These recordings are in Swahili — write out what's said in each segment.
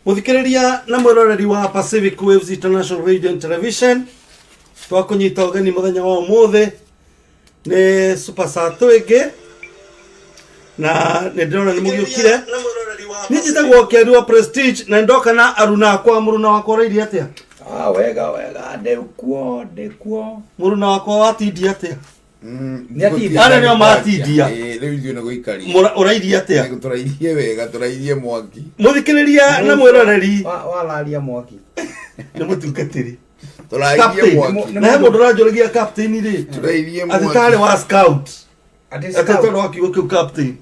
Muthikiriria na mwiroreri wa Pacific Waves International Radio and Television twakunyita ugeni muthenya wa umuthi ni super sato ege na ndirona ni mugiukire ni jitagwo Kiarua Prestige na ndoka na aruna kwa muruna wako reidi atia wega ndekuo muruna wako watindi atia ni ati ara ni matindia riu ndio na guikari uraidi atia turaithie wega turaithie mwaki muthikiriria na mwiroreri walaria mwaki ni mutungatiri turaithie mwaki na mundu ranjuragia captain ri turaithie mwaki atitare wa scout atitare wa kiugo captain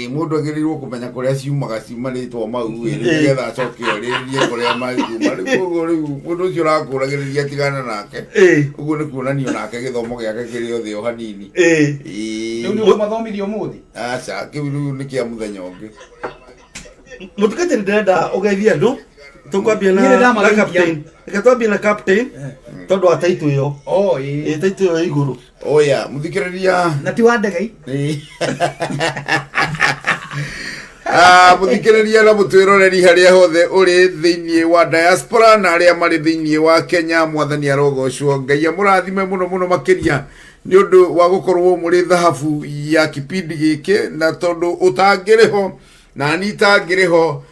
mundu agirirwo kumenya kuria ciumaga ritwa mau nigetha acoke oririe kuria mauma riu mundu ucio urakuragiria tigana nake uguo ni kuonanio nake githomo giake kiri othe o hanini riu ni mathomithio muthi aca kiu ni kia muthenya ungi mutukatiri ndenda ugeithia andu tukwambia na captain ikatwambia na captain tondu ataitu yo taitu yo iguru oya muthikiriria na ti wa ndegei muthikiriria na mutwiroreri haria hothe uri thiini wa diaspora na aria mari thiini wa Kenya mwathani arogocwo ngai amurathime muno makiria ni undu wa gukorwo muri thahabu ya kipindi giki na tondu utangiriho na nitangiriho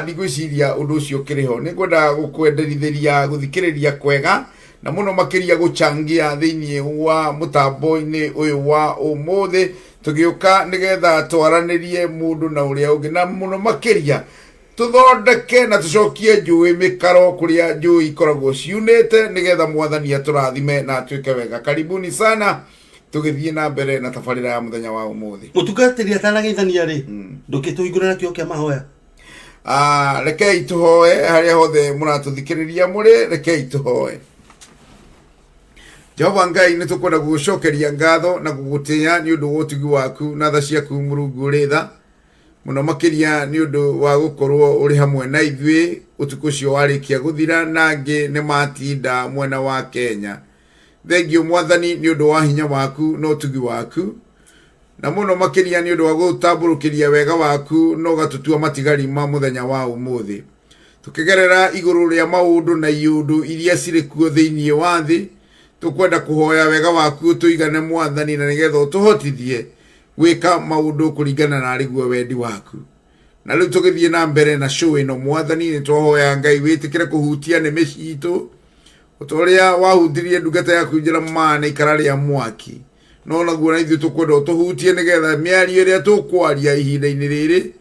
ndigwiciria undu ucio kiriho ni kwenda gukwenderithiria guthikiriria kwega na muno makiria guchangia thiini wa mutambo-ini uyu wa umuthi tugiuka nigetha twaranirie mundu na uria ungi na muno makiria tuthondeke na tucokie njui mikaro kuria njui ikoragwo ciunite nigetha mwathani aturathime na atuike wega. Karibuni sana tugithie na mbere na tabarira ya muthenya wa umuthi. Mutukatiria tanageithania ri ndukituigura na kio kia mahoya rekei tuhoe haria hothe muratuthikiriria muri rekei tuhoe. Jehova Ngai ni tukwenda gucokeria ngatho na gugutia ni undu wotugi waku na tha ciaku Murungu uri tha muno makiria ni undu wa gukorwo uri hamwe na ithui utuku cio warikia guthira nangi ni matinda mwena wa Kenya. Thengio mwathani ni undu wa hinya waku no utugi waku na muno makiria ni undu wa gutamburukiria wega waku no gatutua matigari ma muthenya wa umuthi tukigerera iguru ria maundu na iundu iria ciri kuo thiini wa thi tukwenda kuhoya wega waku tuigane mwathani na nigetha utuhotithie gwika maundu kuringana na ariguo wendi waku na riu tugithie na mbere na show ino mwathani ni twahoya Ngai witikire kuhutia nimi citu utoria wahutirie ndungata yaku njira mana ikarari ya mwaki no naguo na ithu tukwenda utuhutie nigetha miario iria tukwaria ihinda-ini riri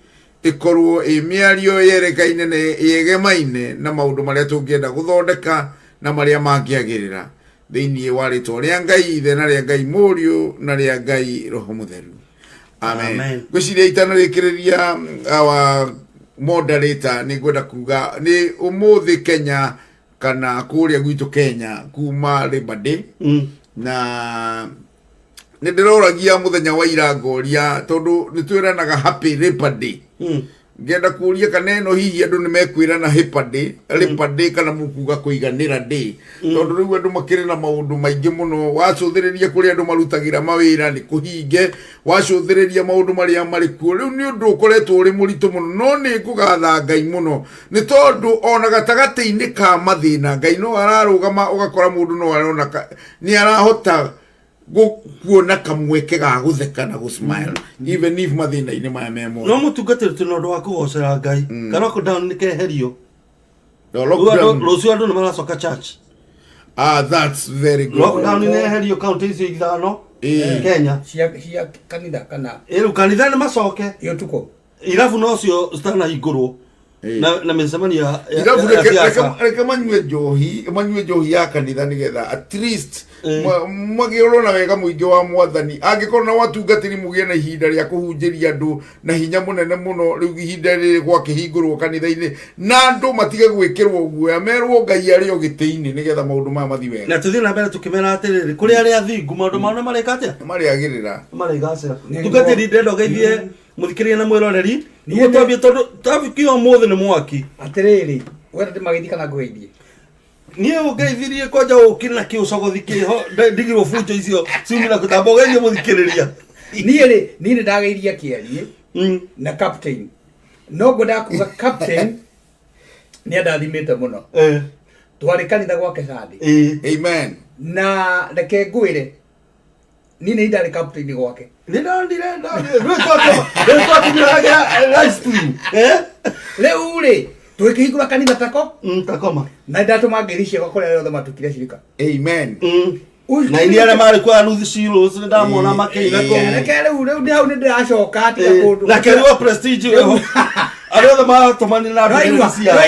ikorwo miario yerekaine na yegemaine na maundu maria tungienda guthondeka na maria mangiagirira thiini wa ritwa ria Ngai ithe na ria Ngai Muriu na ria Ngai Roho Mutheru. Amen. Gwiciria itana rikiriria our moderator ni gwenda kuga ni umuthi Kenya kana kuria gwitu Kenya kuma Labor Day na ni ndiroragia muthenya wa irangoria tondu ni twiranaga happy Labor Day ngenda kuria kana no hihi andu ni mekwirana Labor Day kana mukuga kuiganira day tondu riu andu makiri na maundu maingi muno wacuthiriria kuri andu marutagira mawira ni kuhinge wacuthiriria maundu maria mari kuo riu ni undu ukoretwo uri muritu muno no ni kugatha Ngai muno ni tondu ona gatagati-ini ka mathina Ngai no ararugama ugakora mundu no arona ni arahota kuona kamweke ga gutheka na gusmile even if mathina ine maya memo no mutungatiri tunondo wa kugocera Ngai kana lockdown ni keherio lockdown andu ni maracoka church that's very good lockdown ni herio county icio ithano Kenya cia kanitha kana kanitha ni macoke iyo tuko irabu no cio stana iguru na mecemania reka manyue njohi ya kanitha nigetha at least magiorona wega muingi wa mwathani angikorwo na watungatiri mugie na ihinda ria kuhunjiria andu na hinya munene muno riu ihinda riri gwa kihingurwo kanitha-ini na andu matige gwikirwo guoya merwo Ngai ari o giti-ini nigetha maundu maya mathi wega na tuthie na mbere tukimera atiriri kuri ari athingu maundu mao mareka atia mariagirira marigacira tungatiri ndenda ugeithie muthikiria na mwiroreri ni twambie tondu tafikio muthi ni mwaki atiriri wenda ndimageithie kana ngugeithie nie ugeithirie kwaja ukiri na kiucogothi kiho ndigirwo bunjo icio ciumira kutambo geithie muthikiriria ni ndageiria kiarie na captain no ngwenda kuga captain Nĩ andathimĩte mũno. Twarĩ kanitha gwake Sunday. Amen. Na reke ngwĩre niĩ nĩ ndarĩ captain gwake. Rĩu rĩ twĩkĩhingũra kanitha tako takoma na ndatũma ngiri ciakwa kũrĩa rĩothe matukire cirika. Amen. Na ini arĩa marĩ kwa Ruth Shilos nĩ ndamona makĩina kũu. Reke rĩu hau nĩ ndĩracoka atiga kũndũ. Na kĩrĩo prestige weho arĩa othe matũmanire na ndũmĩrĩri ciao.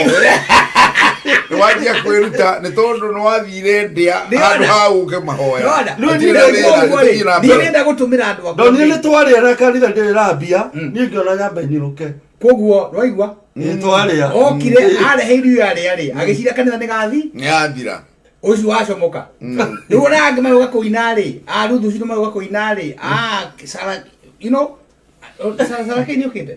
Wajia kwĩruta nĩ tondũ nĩ wathire ndĩa handũ ha ũke mahoya. Ndirenda gũtũmĩra andũ akwa. Ndonire nĩ twarĩa na kanitha ndĩrambia niĩ ngĩona nyamba nyirũke. Koguo waigua nĩ twarĩa. Okire areheirwo yarĩ agĩcira kanitha nĩ gathi. Nĩ athira. Ucio wacomoka. Rĩu ona angĩ mayoga kũina rĩ, Ruth ucio mayoga kũina rĩ, Sara, you know, Sara kĩni ũkĩte.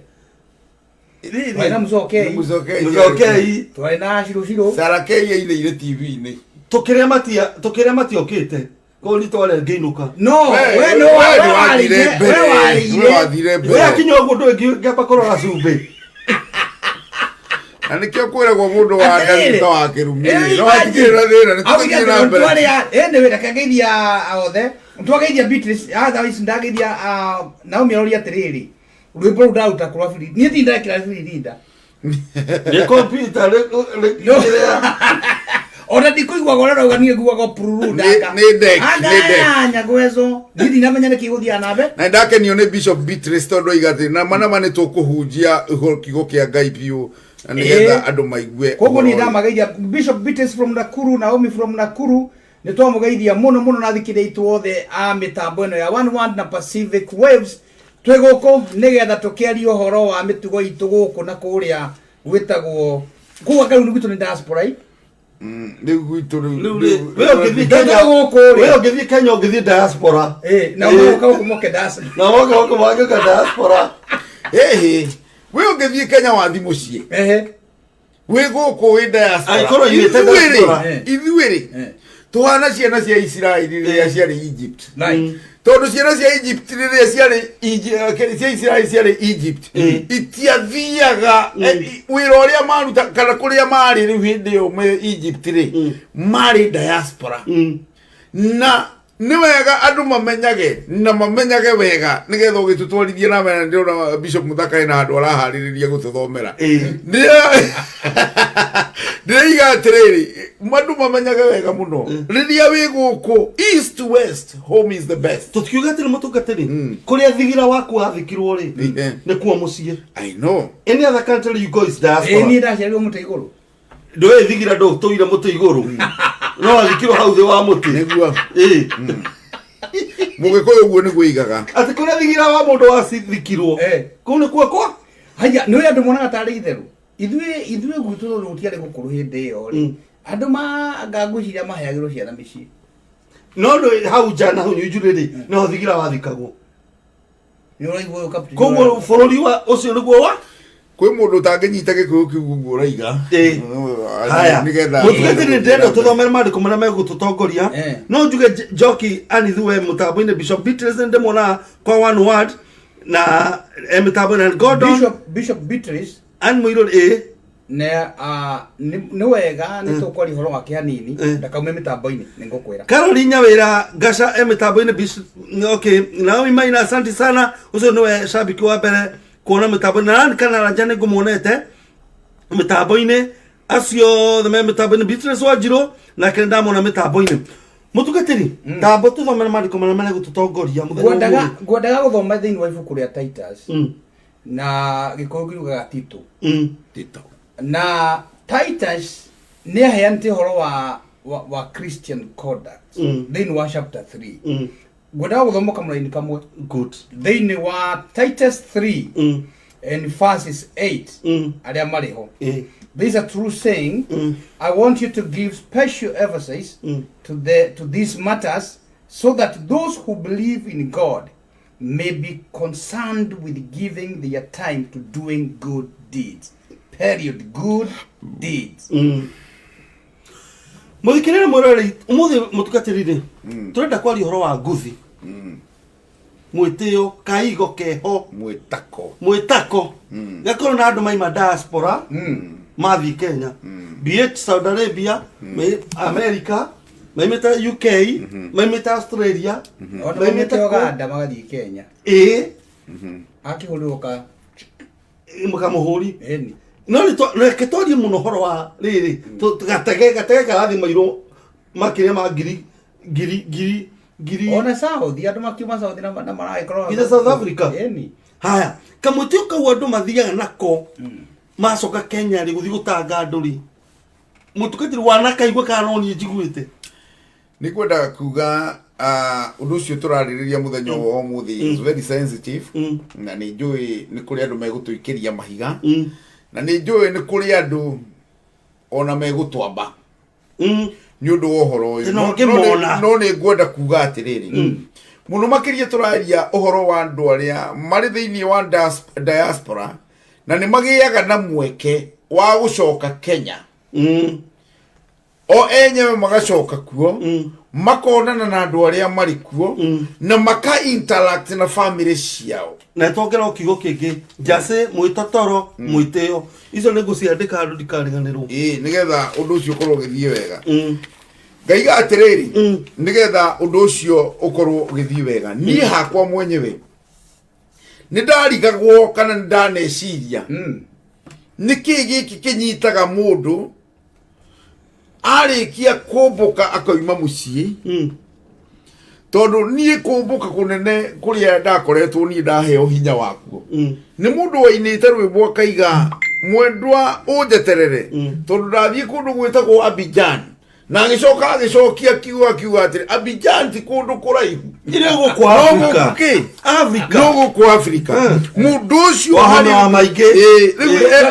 Waina Mũcokei. Mũcokei. Twaina Shiro. Sara Kei ĩire TV-inĩ. Tũkĩrĩa matiokĩte. Ko ni twarĩa ngĩinũka. No, we no wathire mbere. We akinya ũguo ndũngĩamba kũrora cumbĩ. Na nĩkĩo kwĩragwo mũndũ wa ndagĩka wa kĩrumi. No atigĩrĩra thĩna nĩ tũgĩthiĩ na mbere. Ende wĩra kageithia othe. Twageithia Beatrice, otherwise ndageithia Naomi aroria atĩrĩrĩ. Rwĩmbo rũu ndaruta kũrwa biri. Niĩ ti ndekĩra biri linda. Nĩ computer Ona ndikũigua gororauga niĩ nguaga pururu ndaka. Nĩ deck. Nyagwezo. Ndithi namenya nĩ kĩgũthia nabe. Na ndakenio nĩ Bishop Beatrice tondũ oiga na manama nĩ tũkũhunjia kiugo kĩa Ngai biũ. Na nĩgetha andũ maigue. Koguo nĩ ndamageithia Bishop Beatrice from Nakuru, Naomi from Nakuru. Nĩ twamũgeithia mũno na thikĩrĩitwo othe a mĩtambo ĩno ya 11 na Pacific Waves. Twĩ gũkũ nĩgetha tũkĩaria ũhoro wa mĩtugo itũ gũkũ na kũrĩa gwĩtagwo kuga kau nĩ gwitũ nĩ diaspora. Rĩu gwitũ we ũngĩthiĩ Kenya ũngĩthiĩ diaspora. Na ũgoka gũkũ moke diaspora. Na ũgoka gũkũ moke diaspora. We ũngĩthiĩ Kenya wathi mũciĩ. We gũkũ wĩ diaspora. Aikorwo irĩte diaspora. Ithuĩ tuhana ciana cia Isiraeli rĩrĩa ciarĩ Egypt. Tondũ ciana cia Egypt rĩrĩa cia Isiraeli ciarĩ Egypt itiathiaga wĩra ũrĩa maruta kana kũrĩa marĩ rĩu hĩndĩ ĩyo me Egypt rĩ marĩ diaspora. Na nĩ wega andũ mamenyage wega nĩgetha ũgĩtũtwarithie na mbere. Ndĩrona Bishop Muthaka na andũ araharĩrĩria gũtũthomera. Ndĩraiga atĩrĩrĩ andũ mamenyage wega mũno rĩrĩa wĩ gũkũ east to west home is the best. Tũtikiuga atĩ nĩ mũtungatĩri kũrĩa thigira waku wathikirwo rĩ nĩ kuo mũciĩ. I know. Any other country you go is diaspora. Niĩ ndaciarirwo mũtĩ igũrũ. Ndũĩ thigira ndũtũire mũtĩ igũrũ. No wathikirwo hau thĩ wa mũtĩ. Nĩguo. Mũgĩkũyũ ũguo nĩguo aigaga. Atĩ kũrĩa thigira wa mũndũ wathikirwo kũu nĩ kuo kwa. Haya nĩ andũ monaga tarĩ itherũ. Ithuĩ gwitũ rũtiarĩ gũkũrũ hĩndĩ ĩyo rĩ. Andũ ngangũciria maheagĩrwo ciana mĩciĩ. No hau njana hau nyunjurĩ rĩ no thigira wathikagwo. Nĩ ũraigua ũyũ captain. Koguo bũrũri wa ũcio nĩguo wa kwĩ mũndũ ũtangĩnyita gĩkũyũ kĩu ũguo ũraiga. Haya mũtungatĩri ndĩrenda tũthomere maandĩko marĩa megũtũtongoria. No njuge Njoki anithuwe mũtambo-inĩ Bishop Beatrice ndĩmuona kwa one word na mĩtambo-inĩ Gordon Bishop Beatrice Ann Mũirũ nĩ wega nĩ tũkwaria ũhoro wake hanini ndakaume mĩtambo-inĩ nĩ ngũkwĩra. Caroline Nyawĩra Gaca mĩtambo-inĩ Bishop. Okay, Naomi Maina asante sana. Ũcio nĩwe shabiki wa mbere kuona mĩtambo-inĩ na kana ranja nĩ ngũmuonete mĩtambo-inĩ acio othe me mĩtambo-inĩ Beatrice Wanjirũ nake ndamona mĩtambo-inĩ. Mũtungatĩri tambo tũthomere maandĩko marĩa megũtũtongoria mũthenya. Ngwendaga gũthoma thĩinĩ wa ibuku rĩa Titus na gĩkũyũ kiugaga Tito. Tito. Na Titus nĩ aheanĩte ũhoro wa Christian conduct thĩinĩ wa chapter 3. Ngwendaga gũthoma kamũraini kamwe. Good. Thĩinĩ wa Titus 3 and verses 8 arĩa marĩ ho. There is a true saying. I want you to give special emphasis to these matters so that those who believe in God may be concerned with giving their time to doing good deeds. Period. Good deeds. Mũthikĩrĩre mũrori ũmũthĩ mũtungatĩri tũrenda kwaria ũhoro wa nguthi. Mwĩtĩo kaigo keho mwĩtako gakorwo na andũ maima diaspora mathi Kenya be it Saudi Arabia America maimeta UK maimeta Australia maimeta Uganda magathi Kenya akihuluka mukamuhuri no ni ketodi muno horo wa riri gatege karathi mairo makire ma giri ona South andu makiuma South na marai korora ida South Africa haya kamutio ka wandu mathiaga nako macoka Kenya ri guthi gutanga nduri mutukatiri wana kaigwa kana ni njiguite ni kwenda kuga undu ucio turaririria muthenya wa umuthi is very sensitive na ni njui ni kuri andu megutuikiria mahiga na ni njui ni kuri andu ona megutwamba ni undu wa uhoro uyu no ni ngwenda kuga atiriri muno makiria turaria uhoro wa andu aria mari thiini wa diaspora na ni magiaga na mweke wa gucoka Kenya o enyewe magacoka kuo makonana na andu aria mari kuo na maka interact na family ciao na tokera kigo kingi jase mwitotoro mwiteo izo nego ciandika andu dikariganirwo nigetha undu ucio ukorwo githie wega ngaiga atiriri nigetha undu ucio ukorwo githie wega ni hakwa mwenyewe ni ndarigagwo kana ndaneciria niki giki kinyitaga mundu arikia kumbuka akoima mucii tondu nie kumbuka kunene kuria ndakoretwo ni ndaheo hinya wakuo ni mundu wainite rwimbo akaiga mwendwa unjeterere tondu ndathie kundu gwitagwo Abidjan na agicokia kiuga atiri Abidjan ti kundu kuraihu ire guku Africa no guku Africa mundu ucio hari wa maingi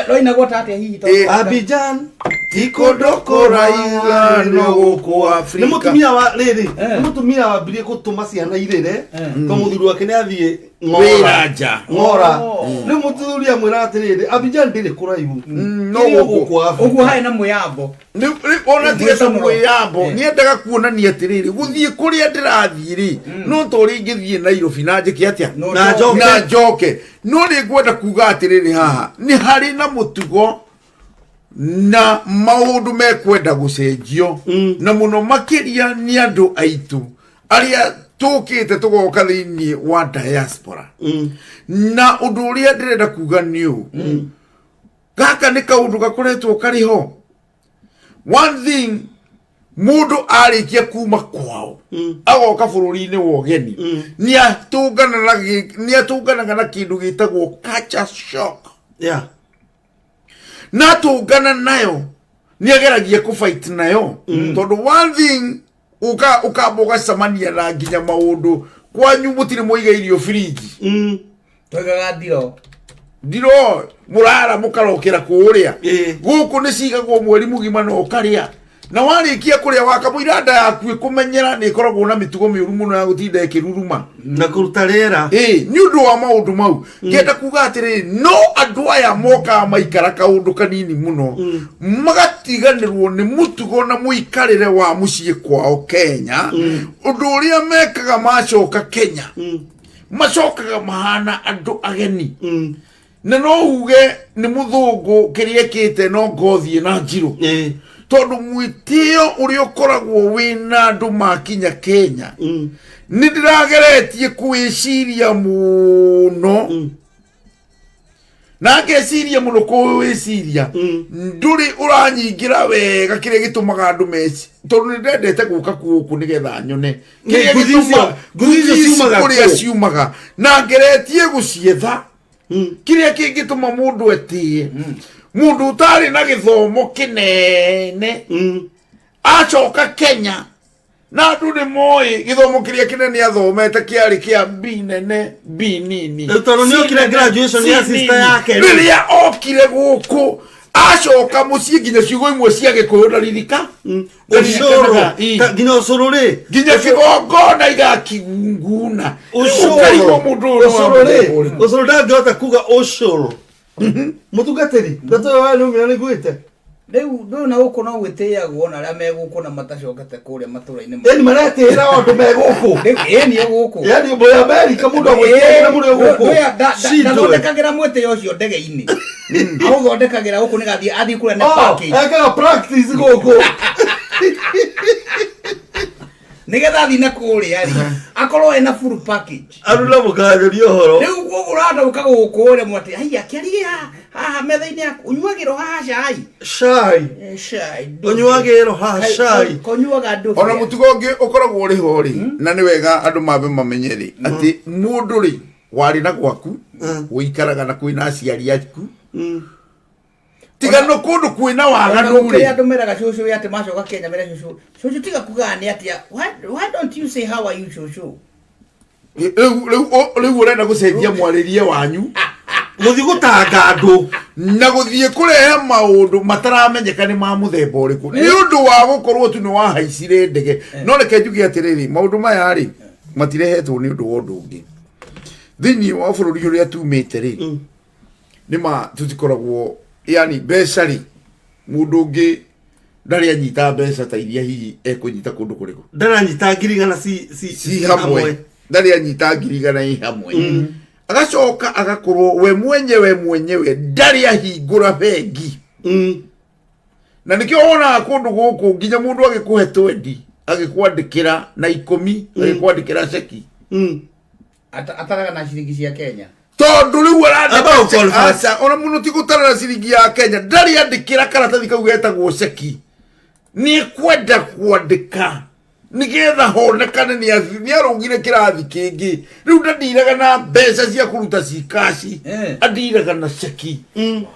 roina gota atia hihi to Abidjan ti kundu kuraihu no guku Africa ni mutumia wa riri mutumia wa birie gutuma ciana irire to muthuru wake ni athie ngora ni muthuri amwira atiriri Abidjan ndire kuraihu no guku ugu hai na muyambo ni ona tiga muyambo ni endaga kuonania atiriri guthie kuria ndirathie ri no to ri ngithie Nairobi na njiki atia na njoke no ni ngwenda kuga atiriri haha ni hari na mutugo na maundu mekwenda gucenjio na muno makiria ni andu aitu aria tukite tugoka thiini wa diaspora na undu uria ndirenda kuga ni gaka ni kaundu gakoretwo kariho one thing mundu arikia kuma kwao agoka bururi-ini wa ugeni ni atunganaga na kindu gitagwo culture shock na tungana nayo ni ageragia ku fight nayo tondu one thing ukamboga samania na nginya maundu kwanyu mutire muiga irio fridge togaga ndiro murara mukarokera kuria guku ni cigagwo mweri mugima no karia na warikia kuria wakamuira nda yaku kumenyera ni koragwo na mitugo miuru muno ya gutinda ikiruruma na kuruta rera ni undu wa maundu mau ngenda kuga atiri no andu aya moka maikara kaundu kanini muno magatiganirwo ni mutugo na muikarire wa mucii kwao Kenya undu uria mekaga macoka Kenya macokaga mahana andu ageni na no uge ni muthungu kiria kite no ngothie na njiru tondu mwitio uri ukoragwo wina andu makinya Kenya ni ndirageretie kwiciria muno na ngeciria muno kwiciria nduri uranyingira wega kiria gitumaga andu meci tondu ni ndendete guka guku nigetha nyone kiria gitumaga kuria ciumaga na ngeretie gucietha kiria kingituma mundu etie mundu utari na githomo kinene acoka Kenya na andu ni moi githomo kiria kinene athomete kiari kia B nene B nini tondu ni okire graduation ya sister yake riria okire guku acoka mucii nginya ciugo imwe cia Gikuyu na ririka ucuru nginya ucuru ri nginya kigongona igakigunguna ucuru ndangihota kuga ucuru mutungatiri ndatoyo wa numira niguite Rĩu na gũkũ no gwĩtĩagwo na arĩa me gũkũ na matacokete kũrĩa matũra-inĩ. Eni maretĩra andũ me gũkũ. Eni gũkũ. Yaani mbũ ya Amerika mũndũ agwĩtĩra mũndũ gũkũ. Ndathondekagĩra mwĩtĩo ũcio ndege-inĩ. Aũthondekagĩra gũkũ nĩgathiĩ athiĩ kũrĩa nĩ package. Ekaga practice gũkũ. Nigetha thiĩ na kũrĩa rĩ akorwo ena full package. Aruna mũkanyoria ũhoro. Rĩu ũranda ũkaga gũkũ rĩ mwatĩ haya kĩaria haha metha-inĩ yaku ũnyuagĩrwo haha cai. Cai. Ũnyuagĩrwo haha cai. Kũnyuaga ndũbia. Ona mũtugo ũngĩ ũkoragwo ũrĩ ho rĩ na nĩ wega andũ mambe mamenye rĩ atĩ mũndũ rĩ warĩ na gwaku ũikaraga na kwĩna aciari aku. Tiga no kundu kwina waganu ri andu meraga cucu ati macoka Kenya mere cucu tiga kugani atia why don't you say how are you cucu riu urenda gucenjia mwaririe wanyu muthi gutanga andu na guthie kurehe maundu mataramenyeka ni ma muthemba uriku ni undu wa gukorwo tu ni wahaicire ndege no reke njuge atiriri maundu maya ri matirehetwo ni undu wa undu ungi thini wa bururi uria tumite ri ni ma tutikoragwo yani besari mundu ungi ndari anyita besa ta iria hihi ekunyita kundu kuriku ndara anyita ngirigana si hamwe ndari anyita ngirigana i hamwe agacoka agakorwo we mwenyewe ndari ahingura bengi na nikio wona kundu guku nginya mundu agikuhe 20 agikwandikira na 10 agikwandikira ceki ataraga na ciringi cia Kenya tondu riu arandika ona muno ti gutara na ciringi ya Kenya ndari andikira karatathi kau getagwo ceki ni kwenda kwandika nigetha honekane ni arugire kirathi kingi riu ndiraga na mbeca cia kuruta cikaci andiraga na ceki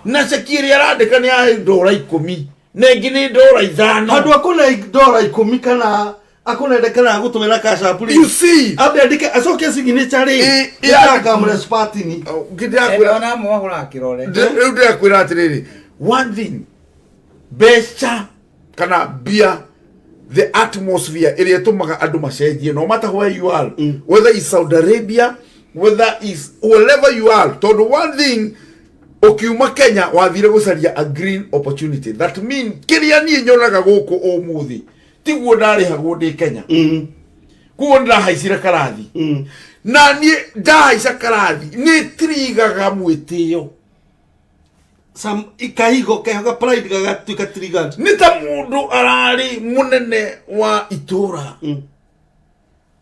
na ceki iri arandika ni ya $10 na ingi ni $5 andu akuna $10 kana akuna ndekana gutumira kasha puli you see abe ndike asoke signature ri ya kamera spatini ngidakwira ona mwahura kirore riu ndakwira atiriri one thing becha kana bia the atmosphere area tumaga andu macenjie no matter where you are whether it's Saudi Arabia whether is wherever you are tondu one thing ukiuma Kenya wathire gucaria a green opportunity that mean kiria ni nyonaga guku umuthi tiguo ndarihagwo ndi Kenya kuo ndahaicire karathi na ni ndahaica karathi ni trigaga mwitio sam ikahigo kehoga pride gagatuika trigger ni ta mundu arari munene wa itura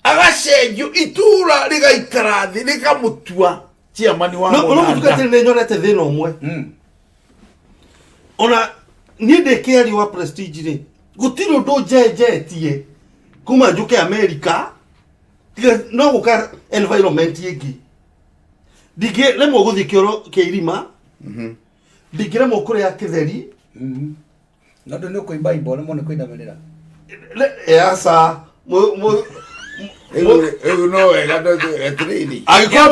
agacenjio itura rigaikarathi rigamutua ciamani wa no mutukate ne nyorete thina umwe ona ni ndekeri wa prestige ri gutiro ndo jejetie kuma njuke America tiga no guka environment yegi dige lemo guthi kioro kirima digire mo kure ya kitheri no ndo ko Bible no ne kwindamerera asa no wega ndo etrini agikwa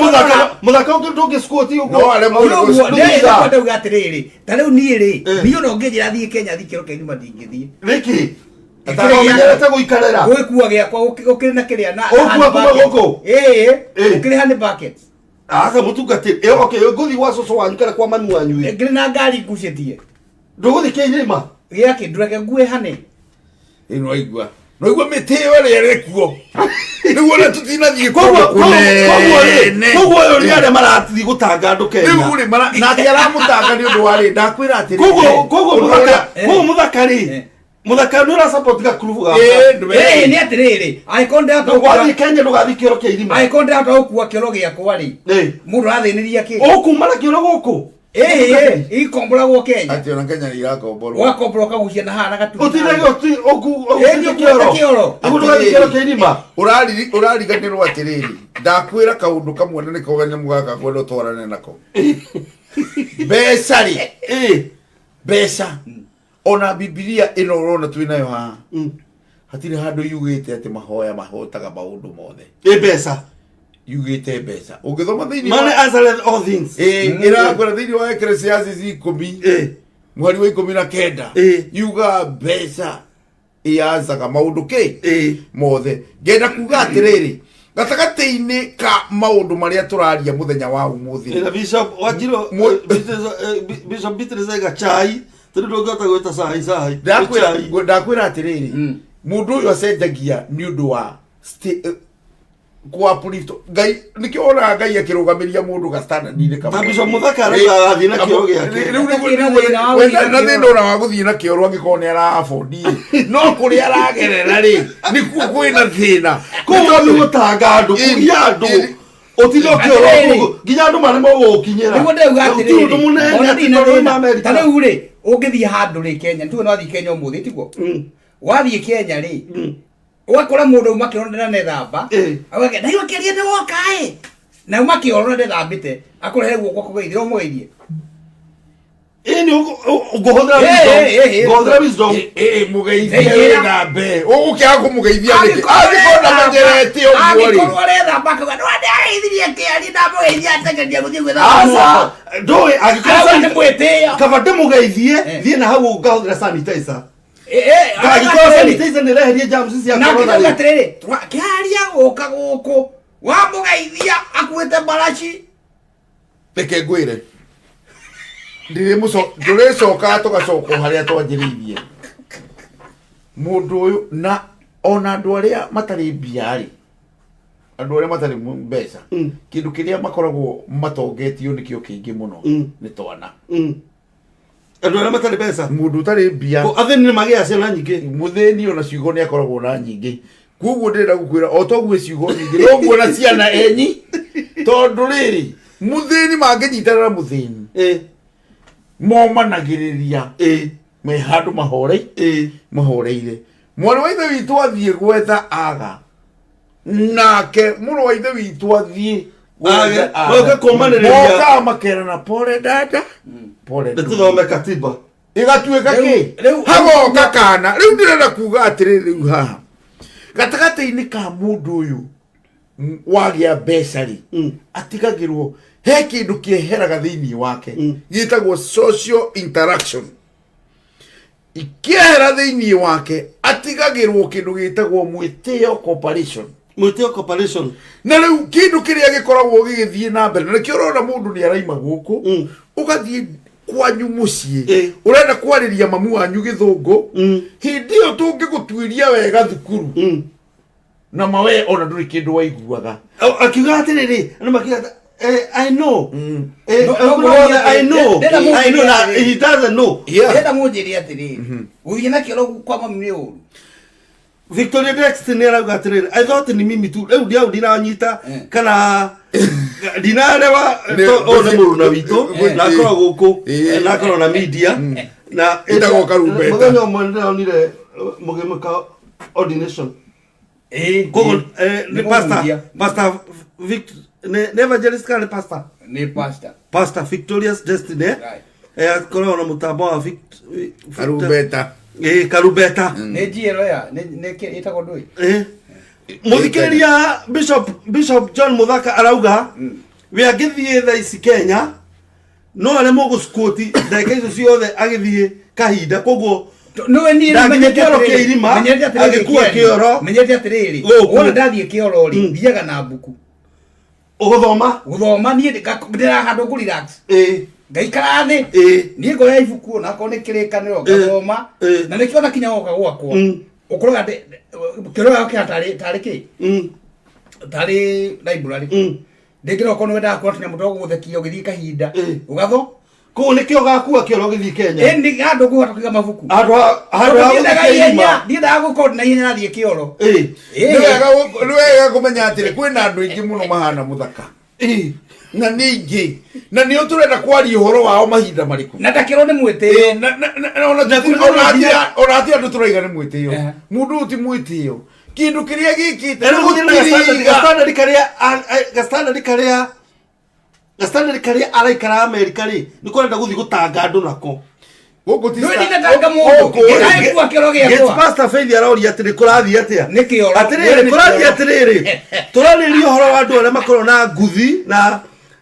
muthaka ungi squati uko no ale mo ndo gatiriri ta riu ni ri niyo no ngejira thie Kenya thikiro kirima ndingithie riki atamenyerete guikarira gwikua giakwa ukiri na kiria na ukua kuma goko ukiri hani buckets aka mutugati okay nguthi wa soso wanyu kana kwa manu wanyu ngiri na ngari ngucetie nduguthi kirima giake ndureke ngue hane ino igwa no igwa meteo rekuo niwo na tutinathie koguo yo ni are maratithi gutanga andu Kenya niwo ri na ti aramutanga ni undu wari ndakwira atiri koguo muthaka no ra support ga club ga ni atiriri aikonde ato kwa Kenya ndugathi kiro kia irima aikonde ato ukua kiro giakwa ri mundu athiniria ki ukumara kiro guku ikomboragwo Kenya ati ona Kenya ni irakomborwo wakomborwo kagucia na hana gatu utirege kiro ndugathi kiro kia irima urariganirwo atiriri ndakwira kaundu kamwe na nikoganya mugaka kwenda twarane nako besari besa ona Biblia ino rona twinayo ha hatire handu yugite ati mahoya mahotaga maundu mothe besa yugite besa ugithoma thini money answers all things ira ngora thini wa Ecclesiastes 10 mwari wa 19 yuga besa ianzaga maundu ke mothe ngenda kuga atiriri gatagati-ini ka maundu maria turaria muthenya wa umuthi Bishop Wajiro Bishop Bitreza Gachai Tiri ndogota gweta sai. Ndakwira atiriri. Mundu uyu acenjagia ni undu wa kwa pulito ngai nikiona ngai akirugamiria mundu ga standard ni kama Tabisho muthaka ara gathi na kio giake na thina ora wa guthii na kio ro angikona ni arafondi no kuri aragerera ri ni kwina thina ko ni gutanga andu kugia andu otilo kio ro nginya andu marimo gukinyira nigo ndeu gatiriri ona thina tariu ri ungithi handu ri Kenya tu no thi Kenya umuthi tiguo wathi Kenya ri wakora mundu makirondera ne thamba awake ndaiwa keria ne wokae na umakiorora ne thambite akurehe guoko kugeithira umugeithie ni ugohodra wisdom mugeithie thambe ukia kumugeithia niki kona majereti ogori akore thamba kuga ndwande ageithirie keri na mugeithia ategeria guthie gwithamba ndoi agikasa ni mwitio kaba ndimugeithie thie na hau ugahodra sanitizer sanitizer ni reherie germs cia corona na kitiriri kiaria guka guku wa mugeithia akuite barashi peke ngwire ndiricoka tugacoka haria twanjiriirie mundu uyu na ona andu aria matari biari andu aria matari mbeca kindu kiria makoragwo matongetio nikio kingi muno ni twana andu aria matari mbeca mundu utari bia athini ni magia ciana nyingi mutheni ona ciugo ni akoragwo na nyingi kuguo ndirenda gukwira o toguo ciugo nyingi no nguona ciana enyi tondu riri mutheni manginyitanira mutheni momanagiriria me handu mahoreire mwana wa ithe witu athie gwetha aga nake mwana wa ithe witu athie aga komaniriria makerana pole dada pole tuthome katiba igatuika ki hago kakana riu ndirenda kuga atiri riu haha gatagati-ini ka mundu uyu wagia besari atigagirwo he kindu kieheraga thiini wake gitagwo social interaction ikiehera thiini wake atigagirwo kindu gitagwo mwitio cooperation na riu kindu kiria gikoragwo gigithie na mbere na kiorona mundu ni araima guku ugathie kwanyu mucii urenda kwariria mamu wanyu githungu hindi iyo tungigutwiria wega thukuru na mawe ona nduri kindu waiguaga akiuga atiriri anu makiga I know. I know. He doesn't know. Ndenda munjiri atiri uthie na kio kwa mami ni uru Victoria Next ni arauga atiriri I thought ni mimi tu riu ndia ndinanyita kana ndinarewa ona muruna witu na korwo guku na korwo na media na itago karumbeta muthenya umwe ndionire mugemuka ordination gogo ni pastor Victor evangelist kan pastor ni pastor Victorious Destiny korwo na mutambo wa karumbeta karumbeta ni jiero ya ni itago ndui muthikiriria Bishop John Muthaka arauga we agithie tha ici Kenya no ale mugusquoti ndeka icio ciothe agithie kahinda koguo no ni menyete kirima agikua kioro menyete atiriri wona ndathie kioro ri thiaga na buku guthoma ni ndira handu ku relax ngaikara thi ni ngoya ibuku na ko ni kirikaniro ngathoma na nikio na kinya goka gwakwa ukoroga kiroga tari ki tari library ndikiro kono wenda ko tene mutogo guthekio githii kahinda ugatho ko nikio gakua kioro githii Kenya ndi handu ku hatukiga mabuku ndida guko na hinya thie kioro niwega kumenya atiri kwina andu ingi muno mahana Muthaka na ningi na ni uturenda kwari uhoro wao mahinda mariku na takiro ni mwitio ona atia andu turaiga ni mwitio mundu uti mwitio kindu kiria gikite standard karia araikara America ri ni kwenda guthi gutanga andu nako guku ti tanga mundu iraikua kiro giakwa pastor Faith arori atiri kurathi atia nikio atiri kurathi atiri turanirio horo wa andu aria makorwo na nguthi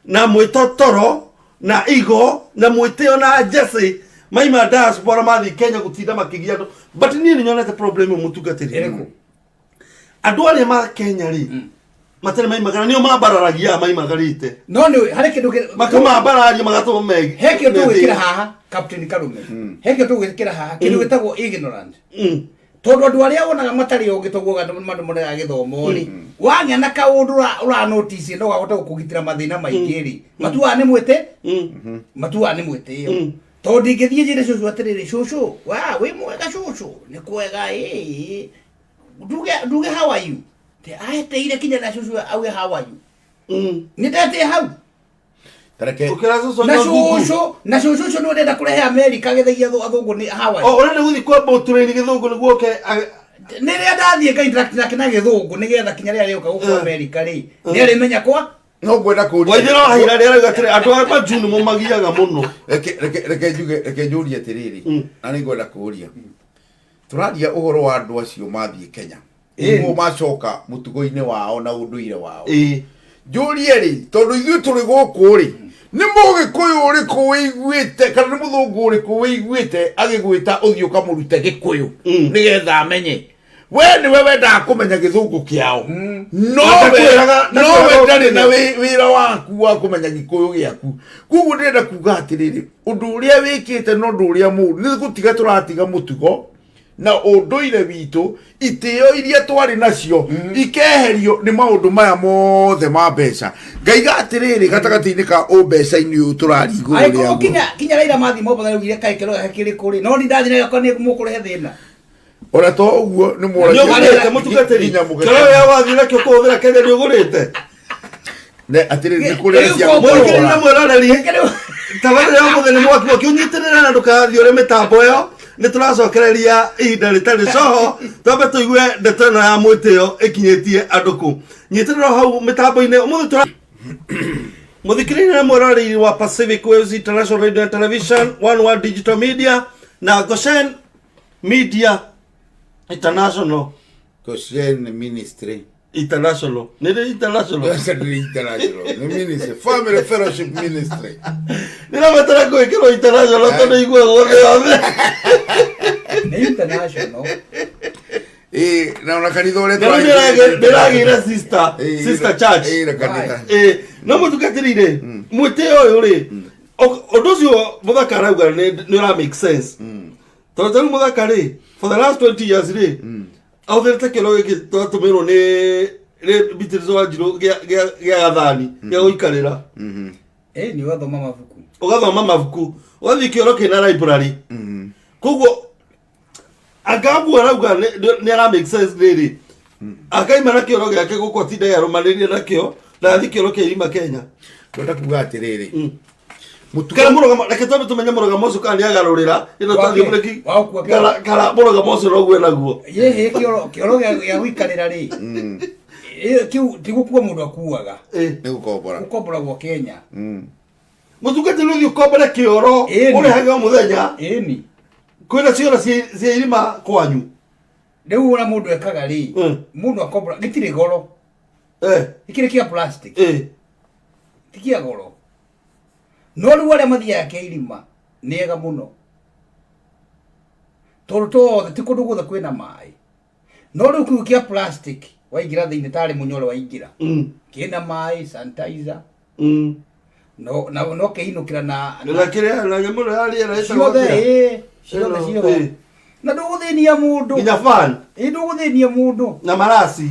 na mwitotoro na igo na mwitio na jesse maima diaspora mathi Kenya gutinda makigia andu but ni nyonete problem mutungatiri andu aria ma Kenya ri matene mai magana nio mabararagia mai magarite no ni hari kindu makama bararia magato megi he kindu gwikira haha Captain Karume he kindu gwikira haha kindu gitagwo ignorant tondu andu aria wonaga matari ugitogwo mandu mone agithomo ri wanya na kaundu ura notice no gahota gukugitira mathina maingi ri matuwa ni mwete matuwa ni mwete yo tondu ingithie njire cucu atiriri cucu wa wi mwega cucu ni kwega nduge how are you te aeteire kinya na cucu auge how are you ni ndete hau tareke na cucu no ndenda kurehe America agithagia athungu ni how are you urenda guthi kwa botrain githungu niguo ke niria ndathie ka interact na kina githungu nigetha kinya ria rioka guku America ri ni ari menya kwa no gwenda kuria waithira hahira ria gatire andu a majunu mo magiaga muno reke njurie atiriri na ni gwenda kuria turaria uhoro wa andu acio mathie Kenya niguo macoka mutugo-ini wao na unduire wao njurie ri tondu ithuĩ tũrĩ gũkũ ri nĩ mũgĩkũyũ ũrĩkũ wĩiguĩte kana nĩ mũthũngũ ũrĩkũ wĩiguĩte agĩgwĩta ũthiĩ ũkamũrute gĩkũyũ nĩgetha amenye we nĩwe wendaga kũmenya gĩthũngũ kĩao nowe ndarĩ na wĩra waku wa kũmenya gĩkũyũ gĩaku koguo ndĩrenda kuga atĩrĩrĩ ũndũ ũrĩa wĩkĩte no ũndũ ũrĩa mũru nĩ gũtiga tũratiga mũtugo na ũndũire witũ itĩo iria twarĩ nacio ikeherio nĩ maũndũ maya mothe ma mbeca ngaiga atĩrĩrĩ gatagatĩ-inĩ ka ũmbeca-inĩ ũyũ tũraringwo rĩaguo kinya Raila mathi mobotha rĩugire kaĩ kĩro kĩrĩ kũrĩ no ni ndathi nayo kana mũkũrehe thĩna ona to ũguo nĩ mũragĩte mũtugatĩri kĩro ya wathi nakĩo kũhũthĩra Kenya nĩ ũgũrĩte atĩrĩrĩ nĩ kũrĩa cia mũragĩte mwĩroreri tabarĩra ya mũthenya mwaki ũkĩũnyitĩrĩra na ndũkathiĩ ũrĩ mĩtambo ĩyo nĩ tũracokereria ihinda rĩtarĩ coho twambe tũigue ndeto ĩno ya mwĩtĩo ĩkinyĩtie andũ kũ nyitĩrĩra hau mĩtambo-inĩ ũmũthĩ mũthikĩrĩria mwĩroreri wa Pacific Waves International Radio and Television, One World Digital Media na Goshen Media International. Goshen Ministry International. Nini international? Yes, international. The ministry, Family Fellowship Ministry. Nina matara ko ikiro international to igwe gole. Ni international. Na una kanitha ore twa. Niragira sister church. Na kanitha. No mutukatirire. Mwite oyo ri. Odocio muthaka rauga ni ra make sense. Tondu muthaka ri for the last 20 years ri. Autherete kĩro gĩkĩ twatũmĩrwo nĩ Beatrice Wanjiru gĩa gathani gĩa gũikarĩra nĩ ũgathoma mabuku ũgathiĩ kĩoro kĩna library koguo Agambua arauga nĩ ara make sense rĩrĩ akaima na kĩoro gĩake gũkũ atinda yarũmanĩrĩria nakĩo na athiĩ kĩoro kĩa irima Kenya ndota kuga atĩrĩrĩ kana mũrũgamo reke twambe tũmenye mũrũgamo ũcio kana nĩagarũrĩra ĩno tathiĩ mũreki kana mũrũgamo ũcio noguo naguo kĩoro gĩa gũikarĩra rĩ kĩu ti gũkua mũndũ akuaga nĩ gũkomboragwo Kenya mũtungatĩri ũthiĩ ũkombore kĩoro ũrĩhage o mũthenya kwĩna ciora cia irima kwanyu rĩu ũrĩa mũndũ ekaga rĩ mũndũ akombora gĩtirĩ goro gĩkĩrĩ kĩa plastic ti kĩa goro no rĩu arĩa mathiaga kĩa irima nĩ ega mũno tondũ tothe ti kũndũ guothe kwĩna maĩ no rĩu kĩu kĩa plastic waingĩra thĩinĩ tarĩ mũnyore waingĩra kĩna maĩ sanitizer no kĩinũkĩra na kĩrĩa na nyamũ ya rĩera ciothe na ndũgũthĩnia mũndũ nginya fan ndũgũthĩnia mũndũ na marasi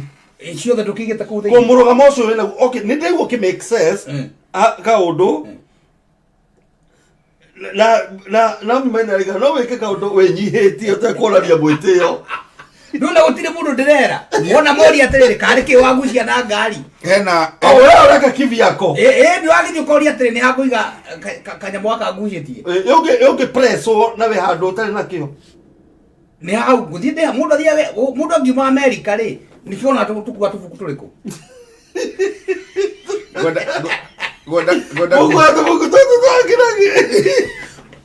ciothe ndũkĩigĩte kũu thĩinĩ kwa mũrũgamo ũcio wĩna okay nĩ ndaigua kĩ make sense kaũndũ na mĩmena rĩga no wĩke kaũndũ wĩnyihĩtie ũtekwonania mwĩtĩo ndona gũtirĩ mũndũ ndĩrera wona mori atĩrĩrĩ karĩ kĩ wagucia na ngari hena wewe ũreka kivi yako nĩ wagĩthiĩ ũkoria atĩrĩ nĩ hakũiga kanyamũ gaka ngucĩtie ũngĩ presswo na we handũ ũtarĩ nakĩo nĩ hau gũthiĩ ndĩha mũndũ angiuma America rĩ nĩkĩona tũkuga tũbuku tũrĩkũ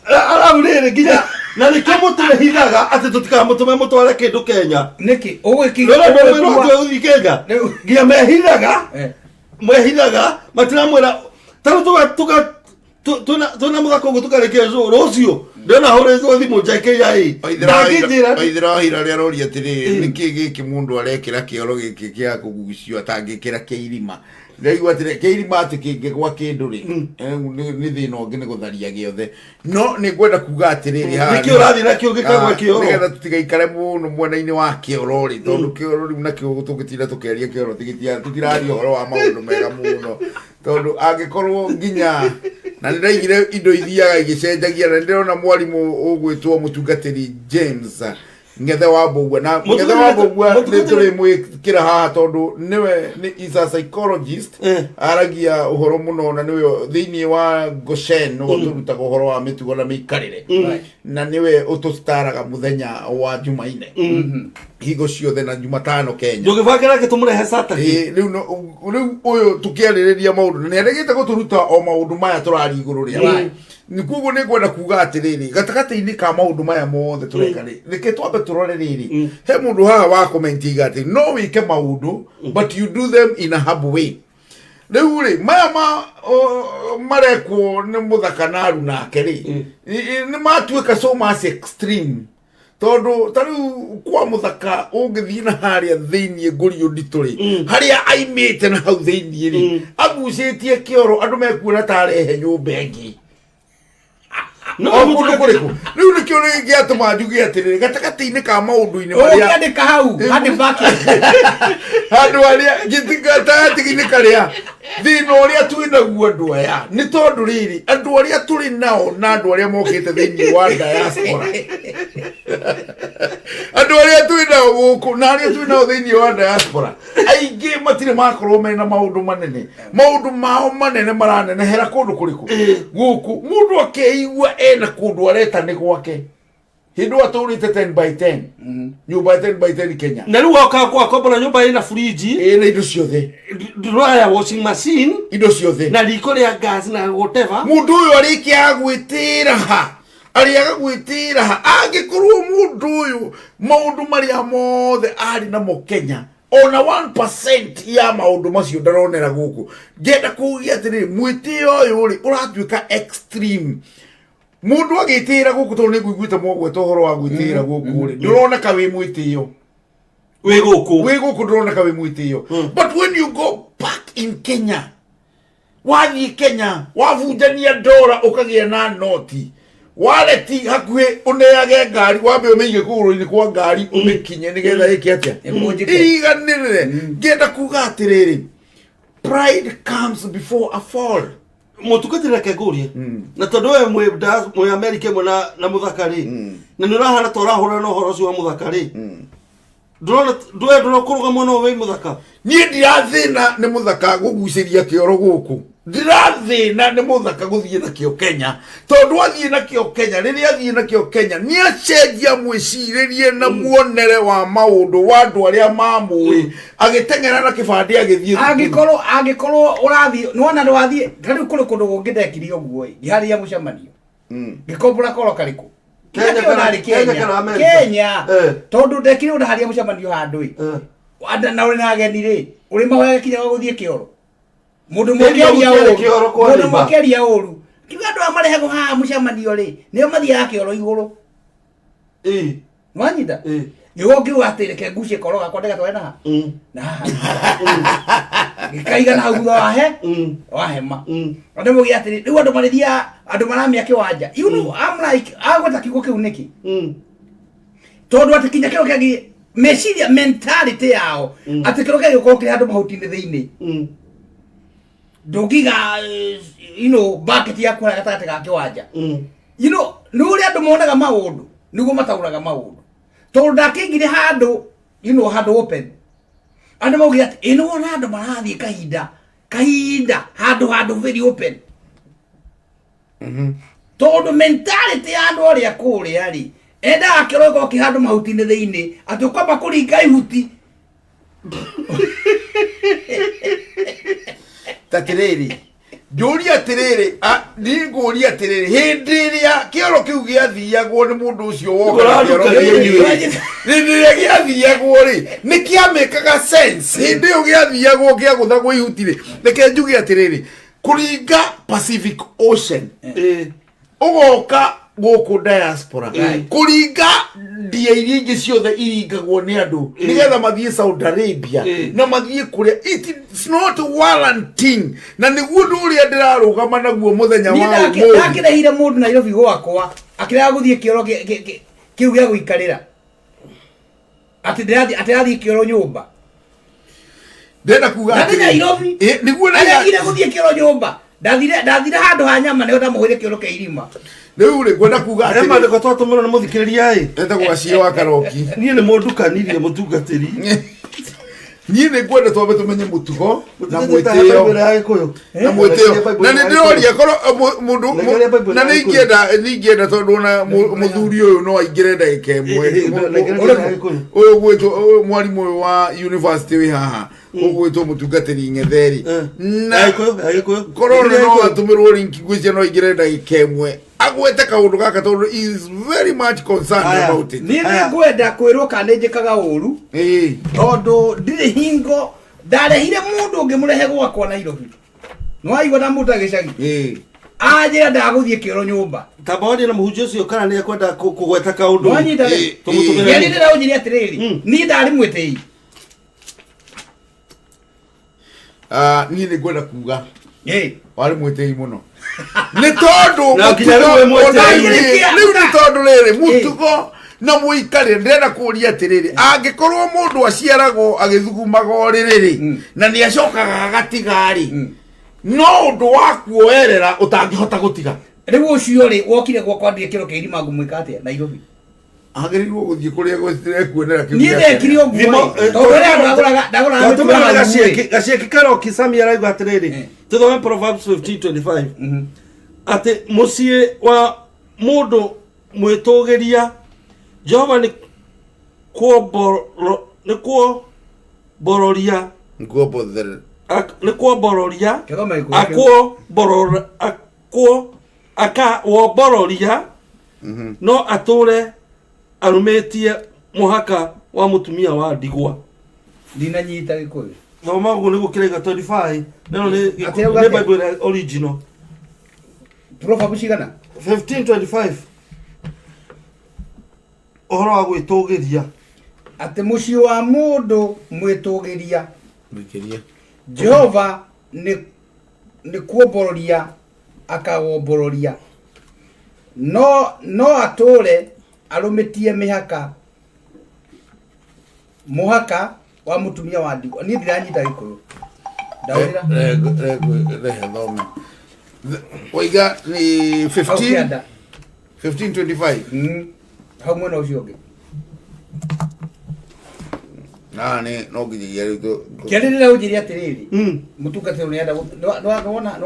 arabu rĩrĩ nginya na nĩkĩo mũtũrehithaga atĩ tũtikamũtũme mũtware kĩndũ Kenya nĩkĩ ũgũthiĩ Kenya nginya mehithaga matiramwĩra tarũ twĩna mũthako ũguo tũkarĩkia rũciũ ndona hore zo thimu njake yai oithira hira ria rori atiri niki giki mundu arekira kioro giki kia kugucio atangikira kiirima ndaigua atiri kiirima ati kingigwa kindu ri ni thina ungi ni gutharia giothe no ni ngwenda kuga atiriri ha niki urathi na kio gikagwa kioro nigetha tutigaikare muno mwena-ini wa kioro ri tondu kioro ri nakio gutugitinda tukeria kioro tutiraria horo wa maundu mega muno tondu angikorwo nginya na ndiraigire indo ithiaga igicenjagia na ndirona mwarimu ugwitwo mutungatiri James ngethe wa Mbugua na ngethe wa Mbugua ni turi mwikira haha tondu niwe is a psychologist aragia uhoro muno na niwe thiini wa Goshen no turutaga uhoro wa mitugo na mikarire na niwe utustaraga muthenya wa Jumaine higo ciothe na Jumatano Kenya ndugibagira gitumure Saturday riu uyu tukiaririria maundu ni ndegite guturuta o maundu maya turari iguru ria ni kugo ni gwenda kuga atiriri gatakati-ini ka maundu maya mothe tureka ri reke twambe turore riri he mundu haha wa commentiga ati no wike maundu but you do them in a humble way riu ri maya marekwo ni muthaka na aru nake ri ni matuika so much extreme tondu tariu kwa muthaka ungithii na haria thiini ngurio ndituri haria aimite na hau thiini ri agucitie kioro andu mekuona tarehe nyumba ingi no kuriku riu ni kio ringi atuma njuge atiriri gatakati-ini ka maundu-ini maria andika hau handibaki handu aria gatagatĩ-inĩ karia thina uria twinaguo andu aya ni tondu riri andu aria turi nao na andu aria mokite thiini wa diaspora andu aria twinao guku na aria twinao thiini wa diaspora aingi matire makorwo mena maundu manene maundu mao manene maranenehera kundu kuriku guku mundu akeigua ena kundu areta ni gwake hindu aturite 10 by 10 nyumba 10 by 10 Kenya na riu waka kwa kombora nyumba ina fridge na indo ciothe dryer washing machine indo ciothe na riko ria gas na whatever mundu uyu arikia gwitira ha ariaga gwitira ha angikorwo mundu uyu maundu maria mothe ari namo Kenya ona 1% ya maundu macio ndaronera guku ngenda kugia atiri mwitio uyu ri uratuika extreme mundu agitira guku tondu ni nguiguite mogweta uhoro wa gwitira guku ri nduroneka wi mwitio wi guku nduroneka wi mwitio but when you go back in Kenya wathi Kenya wavunjania ndora ukagia na noti waleti hakuhi uneage ngari wambe umeige kuguru-ini kwa ngari umikinye nigetha iki atia iganirire ngenda kuga atiriri pride comes before a fall mutukatira kegurie na tondu we mwe America mwe na muthakari na ni urahana tora hura no horo cio wa muthakari ndurona kuruga mwana we muthaka ni ndirathina ni muthaka guguciria kioro guku ndirathina ni muthaka guthie na kio Kenya tondu athie na kio Kenya riria athie na kio Kenya ni acenjia mwiciririe na muonere wa maundu wa andu aria mamui agitengera na kibandi agithie angikorwo urathi nona ndwathie riu kuri kundu gungindekiri oguo ndiharia mucemanio ngikombora koro kariku Kenya tondu ndekire undaharia mucemanio handu anda na uri na ageni ri uri mahoya kinya guthie kioro mundu mokeria uru kiuga andu amarehego haha mucemanio ri nio mathiaga kioro iguru mwanyita niguo ngiuga atiri ke ngucie koro gakwa ndigatware na gikaiga na thutha wa hema andu mugi atiri riu andu marithia andu maramia kiwanja you know I'm like agweta kiugo kiu niki tondu ati kinya kiro kegi meciria mentality yao ati kiro kegi ko kiri andu mahuti-ini thiini ndugiga you know bucket ya kwa gatagati ga kiwanja you know nuri andu monaga maundu niguo matauraga maundu tondu ndakingire handu you know handu open andu maugi ati ino wona andu marathie kahinda handu very open tondu mentality ya andu aria kuria ri enda akiroko kihandu mahuti-ini thiini ati ukwamba kuringa ihuti tatiriri njuri atiriri ni nguri atiriri hindi iria kioro kiu giathiagwo ni mundu ucio woka hindi iria giathiagwo ri ni kiamekaga sense hindi iyo giathiagwo giaguthagwo ihuti ri reke njuge atiriri kuringa Pacific Ocean ugoka goko diaspora kuringa ndia iria ingi ciothe iringagwo ni andu nigetha mathie Saudi Arabia na mathie kuria it's not warranting na niguo nduria ndirarugama naguo muthenya wa ndakirehire mundu Nairobi gwakwa akiraga guthie kioro kiu gya guikarira ati ndirathie kioro nyumba ndenda kuga ati Nairobi niguo na ira guthie kioro nyumba ndathire handu ha nyama niho ndamuhire kioro kia irima riu ri gwenda kuga ati ma ndiko twatu muno na muthikiriria enda gwacio wa karoki nie ni mundu kanirie mutungatiri nie ni gwenda twabe tumenye mutugo na mwitio na mwitio na ni ndiroria koro mundu na ningienda tondu na muthuri uyu no aingire ndagika imwe uyu gwitwo mwarimu wa university wi haha ugwitwo mutungatiri ng'etheri na korona no atumirwo link gwicia no aingire ndagika imwe agwete kaundu gaka tondu is very much concerned about it ni ngwenda kwirwo kana njikaga uru tondu ndiri hingo ndarehire mundu ungimurehe gwakwa Nairobi no aigwa na muta gicagi ajira ndaguthie kioro nyumba taboni na muhunjio ucio kana ni akwenda kugweta kaundu tumutumire ni ndira unjiri atiriri ni ndari mwitei ni ngwenda kuga wari mwitei muno ni tondu ni tondu riri mutugo na muikari ndenda kuria atiriri angikorwo mundu aciaragwo agithugumaga ririri na ni acokaga agatigari no undu wa kuoerera utangihota gutiga riu ucio ri wokire gwakwa ndie kiro kirima ngumwika atia Nairobi agerirwo guthie kuria gwetire kuonera kiu ni ndekire oguo tondu ria ndagora gacieki karoki Sami araigwa atiriri tuthome Proverbs 15:25 ati mucie wa mundu mwitugiria Jehova ni kuobororia akawobororia no ature arumetie muhaka wa mutumia wa ndigwa dina nyita gikuyu thoma guo ni gukirega 25 no ni Bible original Proverbs cigana 15:25 ohoro wa gwitugiria ati muci wa mundu mwitugiria Jehova ni kuobororia akawobororia no ature arumitie mihaka muhaka wa mutumia wa ndigwa ni ndiranyita gikuyu ndawira rehe thome oiga ni 15:25 hamwe na ucio ngi nani no nginya ritu kiarire unjiri atiriri mutungatiro ni enda no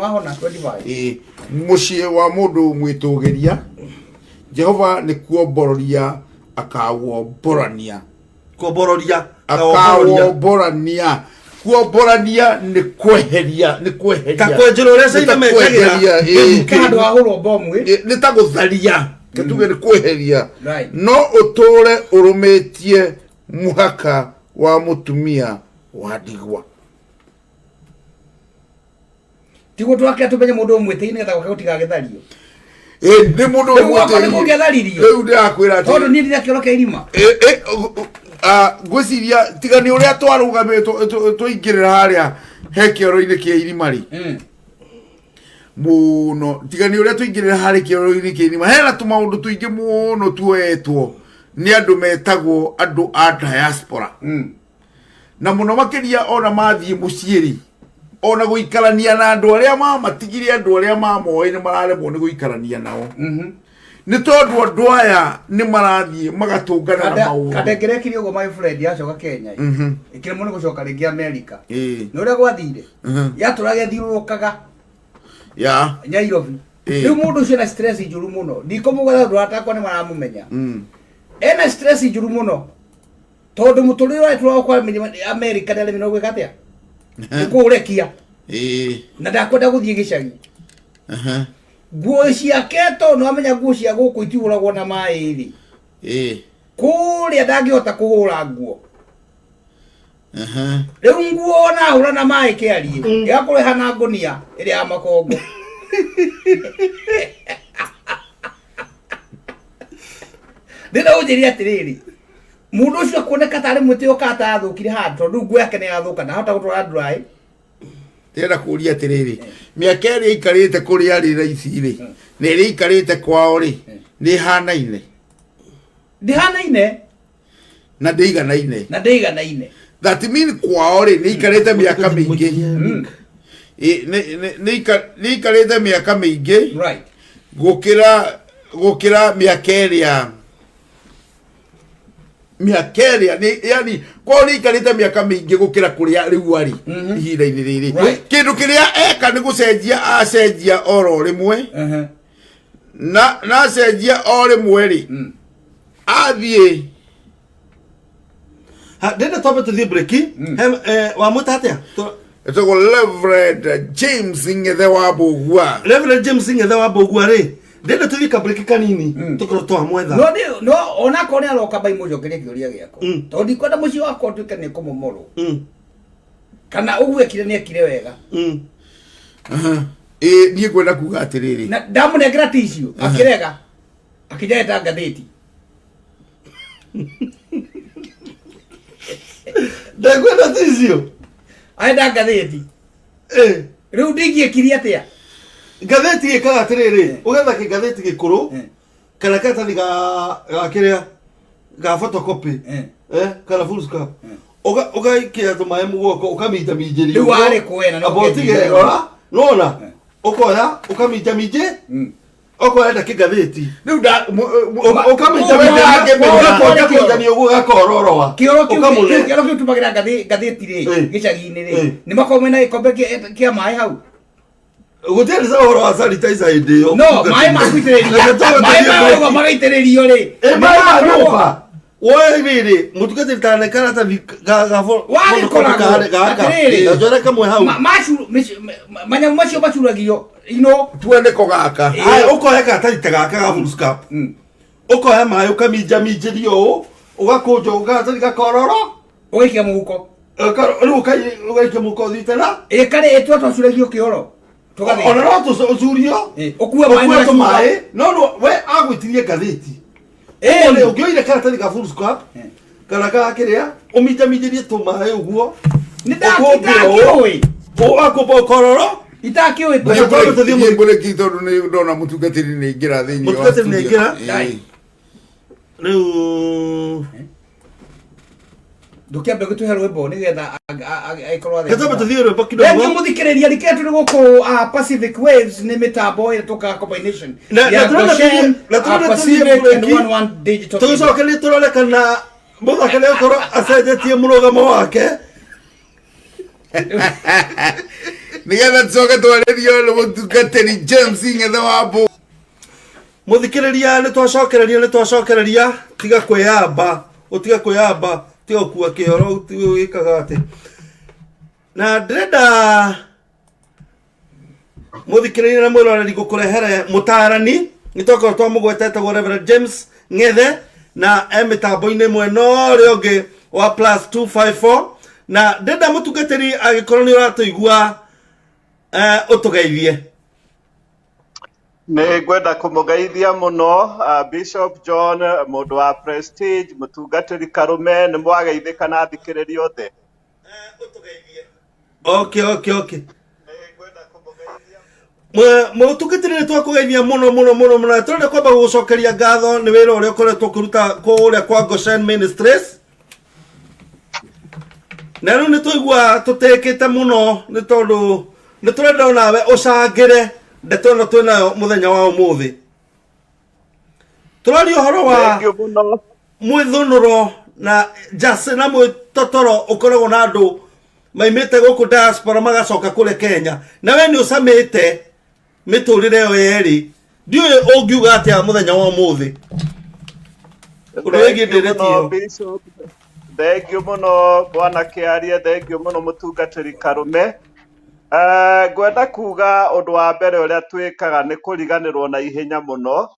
wahona 25 mucie wa mundu mwitugiria Jehova ni kuobororia akawomborania kuomborania ni kweheria kakwenjero ria saitha mekagira kandu ahurwo bomu ni ta gutharia kituge ni kweheria no uture urumetie muhaka wa mutumia wa ndigwa tigo twake tumenye mundu mwitei ni gako gutiga gethario ni mundu mwitei ni kugethaririyo riu ndakwira ati tondu ni ndira kioro kia irima gwiciria tigani uria twarugamitwo tuingirira haria he kioro-ini kia irima ri muno tigani uria tuingirira haria kioro-ini kia irima hena tumaundu tuingi muno tuetwo ni andu metagwo andu a diaspora na muno makiria ona mathie muciiri ona guikarania na andu aria mamatigire andu aria mamoe ni mararemwo ni guikarania nao ni tondu andu aya ni marathie magatungana na maundu kadekere kiri ugo my friend yacoka Kenya ikire muno gucoka ringi America ni uria gwathire yaturage thiurukaga ya Nairobi riu mundu ucio na stress njuru muno ndikomugatha ndu atakwa ni maramumenya ena stress njuru muno tondu muturire wetu wa kwa America ndale mino gwika atia nikurekia na ndakwenda guthie gicagi nguo ciake tondu amenya nguo cia guku itiuragwo na mairi kuria ndangihota kuhura nguo riu nguo ona hura na mai kiarie igakureha na ngunia iri ya makongo ndina unjiri atiriri mundu ucio akoneka tari muti ukata athukire handu ru ngwe yake ni athuka na hota gutwara dry tena kuria atiriri miaka iri ikarite kuria ri raisi ri ni ri ikarite kwao ri ni hanaine ndihanaine na ndiganaine that mean kwao ri ni ikarite miaka mingi ni ikarite miaka mingi right gukira miaka ria ni yani kwao ni ikarite miaka mingi gukira kuria riu ari ihinda-ini riri kindu kiria eka ni gucenjia acenjia oro rimwe na acenjia o rimwe ri athie ndenda twambe tuthie breki wa mutatia etogo Reverend James Ngethe wa Bogua ri ndenda tuthie ka breki kanini tukoro twa mwetha no ona ko ni aroka bai mujokerie kioria giako to ndikwenda muci wako tuke ni kumomoro kana ugwekire ni ekire wega nie kwenda kuga atiriri na ndamunengera ticio akirega akijeta ngatheti ndakwenda ticio aenda ngatheti riu ndingie kiria atia ngatheti ikaga atiriri ugetha ki ngatheti gikuru kana katathi ga kiria ga photocopy kana full scrap ugaikia tumae mugoko ukamita minjiri riu ari kwena no abotige ora nona ukoya ukamita minje okoya ndaki ngatheti riu da ukamita minje ni ugu gakororoa kioro kiu tumagira ngatheti ri gicagi-ini ri ni makomena ikombe kia mai hau guteri za horo wa sanitizer ndio no mai makuitereria mai ma magaitererio ri mai ma woe vile mutukati tane karata ga wale koraga ga jora kamwe hau machu manya macho machuragio ino twende ko gaka ai uko heka tarite gaka ga full scap uko ya mai ukamija mijirio ugakojo ugatari gakororo ugikia muhuko ugikia muhuko thitena kare etwa twacuragio kioro tugathi ona no tucurio ukua mai no we agwitirie ngatheti ole ugioire karatathi ga full scap kana ga kiria umita mijirie tumae uguo ni ndakioi akobo kororo itakioi tuthie mbure kitondu ni ndona mutungatiri ni ingira thiini wa mutungatiri ni ingira riu ndukiambe gutuhe rwimbo nigetha aikorwo athe katabe tuthie rwimbo kidogo ndio muthikiriria riketu guku Pacific Waves ni mitambo ira tuka combination ya Goshen Pacific and 11 digital tucokerie turore kana muthakale ukoro acenjetie murugamo wake nigetha tucoke twaririo ni mutungatiri James Ngethe wa Bogua muthikiriria ni twacokereria tiga kwiyamba utiga kwiyamba tiga kuwa kioro tiga wikaga ati na ndenda muthikiriria na mwiroreri gukurehere mutarani nitoko twamugwetete go Reverend James Ngethe na mitambo-ini mweno ri ungi wa +254 na ndenda mutungatiri agikorwo ni uratuigua utugeithie ni ngwenda kumugeithia muno Bishop John mundu wa Prestige mutungatiri Karume ni mwageithika na thikiriria othe okay mutungatiri twakugeithia muno na turenda kwamba gucokeria ngatho ni wira uria ukoretwo kuruta kuria kwa Goshen Ministries na riu nitwigua tutekete muno ni tondu niturenda nawe ucangire ndeto no twinayo muthenya wa umuthi turari uhoro wa mwithunuro na jase na mwitotoro ukoragwo na andu maimite guku diaspora magacoka kule Kenya na we ni ucamite miturire yo yeri ndiu ungiuga atia muthenya wa umuthi urege ndiretio thank you muno bwana Kiarie thank you muno mutungatiri Karume ngwenda kuga undu wa mbere uria twikaga ni kuriganirwo na ihenya muno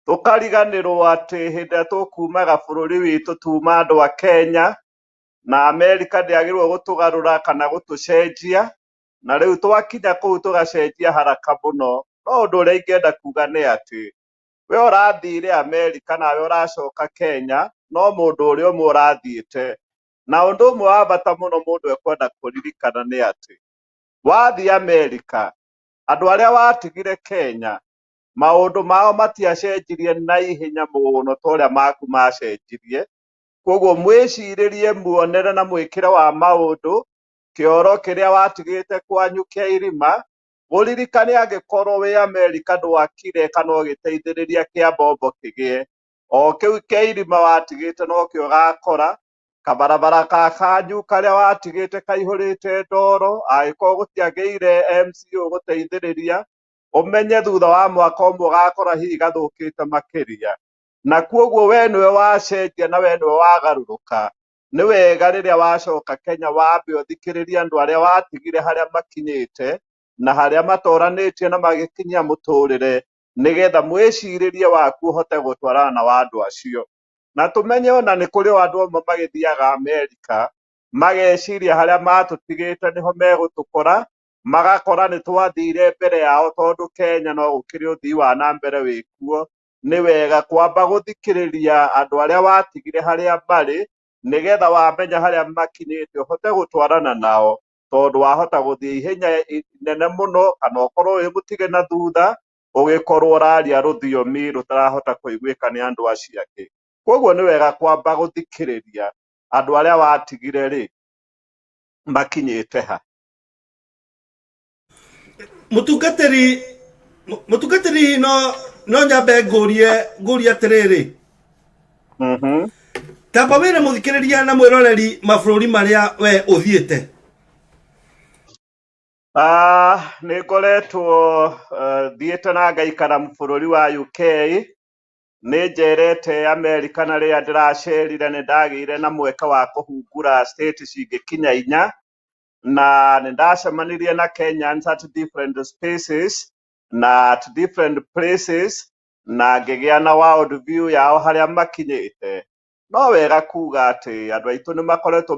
tukariganirwo ati hindi tukumaga bururi witu tuma andu a Kenya na America ndiagirwo gutugarura kana gutucenjia na riu twakinya kuu tugacenjia haraka muno no undu uria ingenda kuga ni ati we ũrathire Amerika nawe ũracoka Kenya no mũndũ ũrĩa ũmwe ũrathiĩte. Na ũndũ ũmwe wa bata mũno mũndũ ekwenda kũririkana nĩ atĩ wathiĩ Amerika andũ arĩa watigire Kenya maũndũ mao matiacenjirie na ihenya mũno ta ũrĩa maku macenjirie. Koguo mwĩcirĩrie muonere na mwĩkĩre wa maũndũ kĩoro kĩrĩa watigĩte kwanyu kĩa irima. Ũririkane angĩkorwo wĩ Amerika ndwakire kana ũgĩteithĩrĩria kĩambombo kĩgĩe, o kĩu kĩa irima watigĩte no kĩo ũgakora. Kabarabara ka kanyu karĩa watigĩte kaihũrĩte ndoro, angĩkorwo gũtiagĩire MCA ũgũteithĩrĩria, ũmenye thutha wa mwaka ũmwe ũgakora hihi gathũkĩte makĩria. Na kuoguo we nĩwe wacenjia na we nĩwe wagarũrũka. Nĩ wega rĩrĩa wacoka Kenya wambe ũthikĩrĩrie andũ arĩa watigire harĩa makinyĩte na harĩa matoranĩtie na magĩkinyia mũtũrĩre, nĩgetha mwĩcirĩrie waku ũhote gũtwarana na wa andũ acio. Na tũmenye ona nĩ kũrĩ andũ amwe magĩthiaga Amerika mageciria harĩa matũtigĩte nĩho megũtũkora, magakora nĩ twathire mbere yao tondũ Kenya no gũkĩrĩ ũthii wa na mbere wĩkuo. Nĩ wega kwamba gũthikĩrĩria andũ arĩa watigire harĩa marĩ, nĩgetha wamenya harĩa makinyĩte ũhote gũtwarana nao, tondũ wahota gũthiĩ ihenya inene mũno kana ũkorwo wĩ mũtige na thutha ũgĩkorwo ũraria rũthiomi rũtarahota kũiguĩka nĩ andũ acio angĩ. Koguo nĩ wega kwamba gũthikĩrĩria andũ arĩa watigire rĩ makinyĩte ha. Mũtungatĩri no nyambe ngũrie atĩrĩrĩ. Tamba wĩre mũthikĩrĩria na mwĩroreri mabũrũri marĩa we ũthiĩte. Nĩ ngoretwo thiĩte na ngaikara bũrũri wa UK. Nĩ njerete Amerika na rĩrĩa ndĩracerire nĩ ndagĩire na mweke wa kũhungura state cingĩkinya 4, na nĩ ndacemanirie na Kenyans at different spaces na at different places, na ngĩgĩa na world view yao harĩa makinyĩte. No wega kuga atĩ andũ aitũ nĩ makoretwo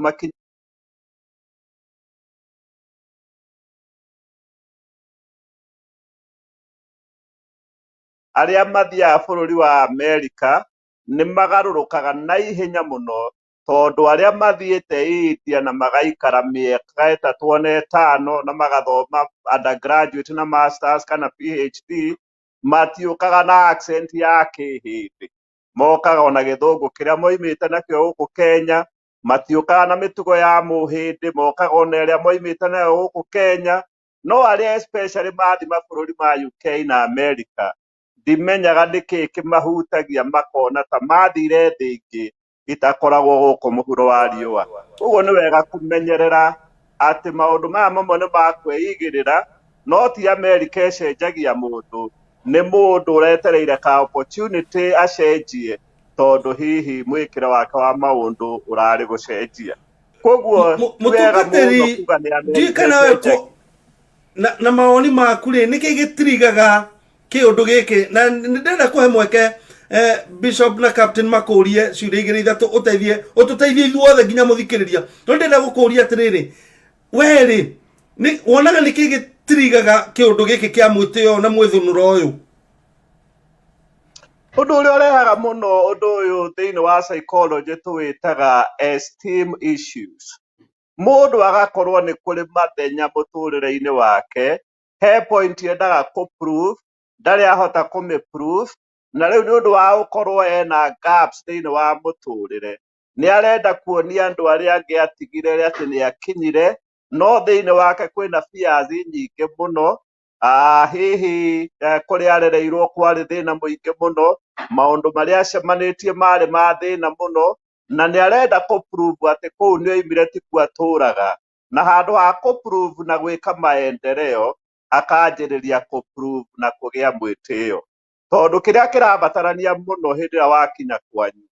arĩa mathiaga bũrũri wa Amerika nĩ magarũrũkaga na ihenya mũno, tondũ arĩa mathiĩte India na magaikara mĩaka 3 ona 5 na magathoma undergraduate na masters kana PhD, matiũkaga na accent ya kĩhĩndĩ. Mokaga ona gĩthũngũ kĩrĩa moimĩte nakĩo gũkũ Kenya, matiũkaga na mĩtugo ya mũhĩndĩ, mokaga ona ĩrĩa moimĩte nayo gũkũ Kenya. No arĩa especially mathi mabũrũri ma UK na Amerika, ndimenyaga nĩkĩĩ kĩmahutagia makona ta mathire thĩ ingĩ itakoragwo gũkũ mũhuro wa riũa. Ũguo nĩ wega kũmenyerera atĩ maũndũ maya mamwe nĩ makwĩigĩrĩra, no ti Amerika ĩcenjagia mũndũ, nĩ mũndũ ũretereire ka opportunity acenjie, tondũ hihi mwĩkĩre wake wa maũndũ ũrarĩ gũcenjia. Koguo wega mũno kuga nĩ Amerika na mawoni maku rĩ nĩkĩ gĩtirigaga kĩũndũ gĩkĩ. Na ndĩrenda kũhe mweke Bishop na Captain makũrie ciũria 2-3 ũtũteithie ithuothe nginya mũthikĩrĩria. No ndĩrenda gũkũria atĩrĩrĩ, we rĩ wonaga nĩkĩ gĩtirigaga kĩũndũ gĩkĩ kĩa mwĩtĩo na mwĩthũnũro ũyũ? Ũndũ ũrĩa ũrehaga mũno ũndũ ũyũ thĩinĩ wa psychology tũwĩtaga esteem issues. Mũndũ agakorwo nĩ kũrĩ mathenya mũtũrĩre-inĩ wake he point yendaga kũ-prove ndarĩ ahota kũmĩ-prove, na rĩu nĩ ũndũ wa gũkorwo ena gaps thĩinĩ wa mũtũrĩre, nĩ arenda kuonia andũ arĩa angĩ atigire atĩ nĩ akinyire, no thĩinĩ wake kwĩna fears nyingĩ mũno. Hihi kũrĩa arereirwo kwarĩ thĩna mũingĩ mũno, maũndũ marĩa acemanĩtie marĩ ma thĩna mũno, na nĩ arenda kũ-prove atĩ kũu nĩ oimire tikuo atũraga. Na handũ ha kũ-prove na gwĩka maendeleo, akanjĩrĩria kũ-prove na kũgĩa mwĩtĩo. Tondũ kĩrĩa kĩrabatarania mũno hĩndĩ ĩrĩa wakinya kwanyu,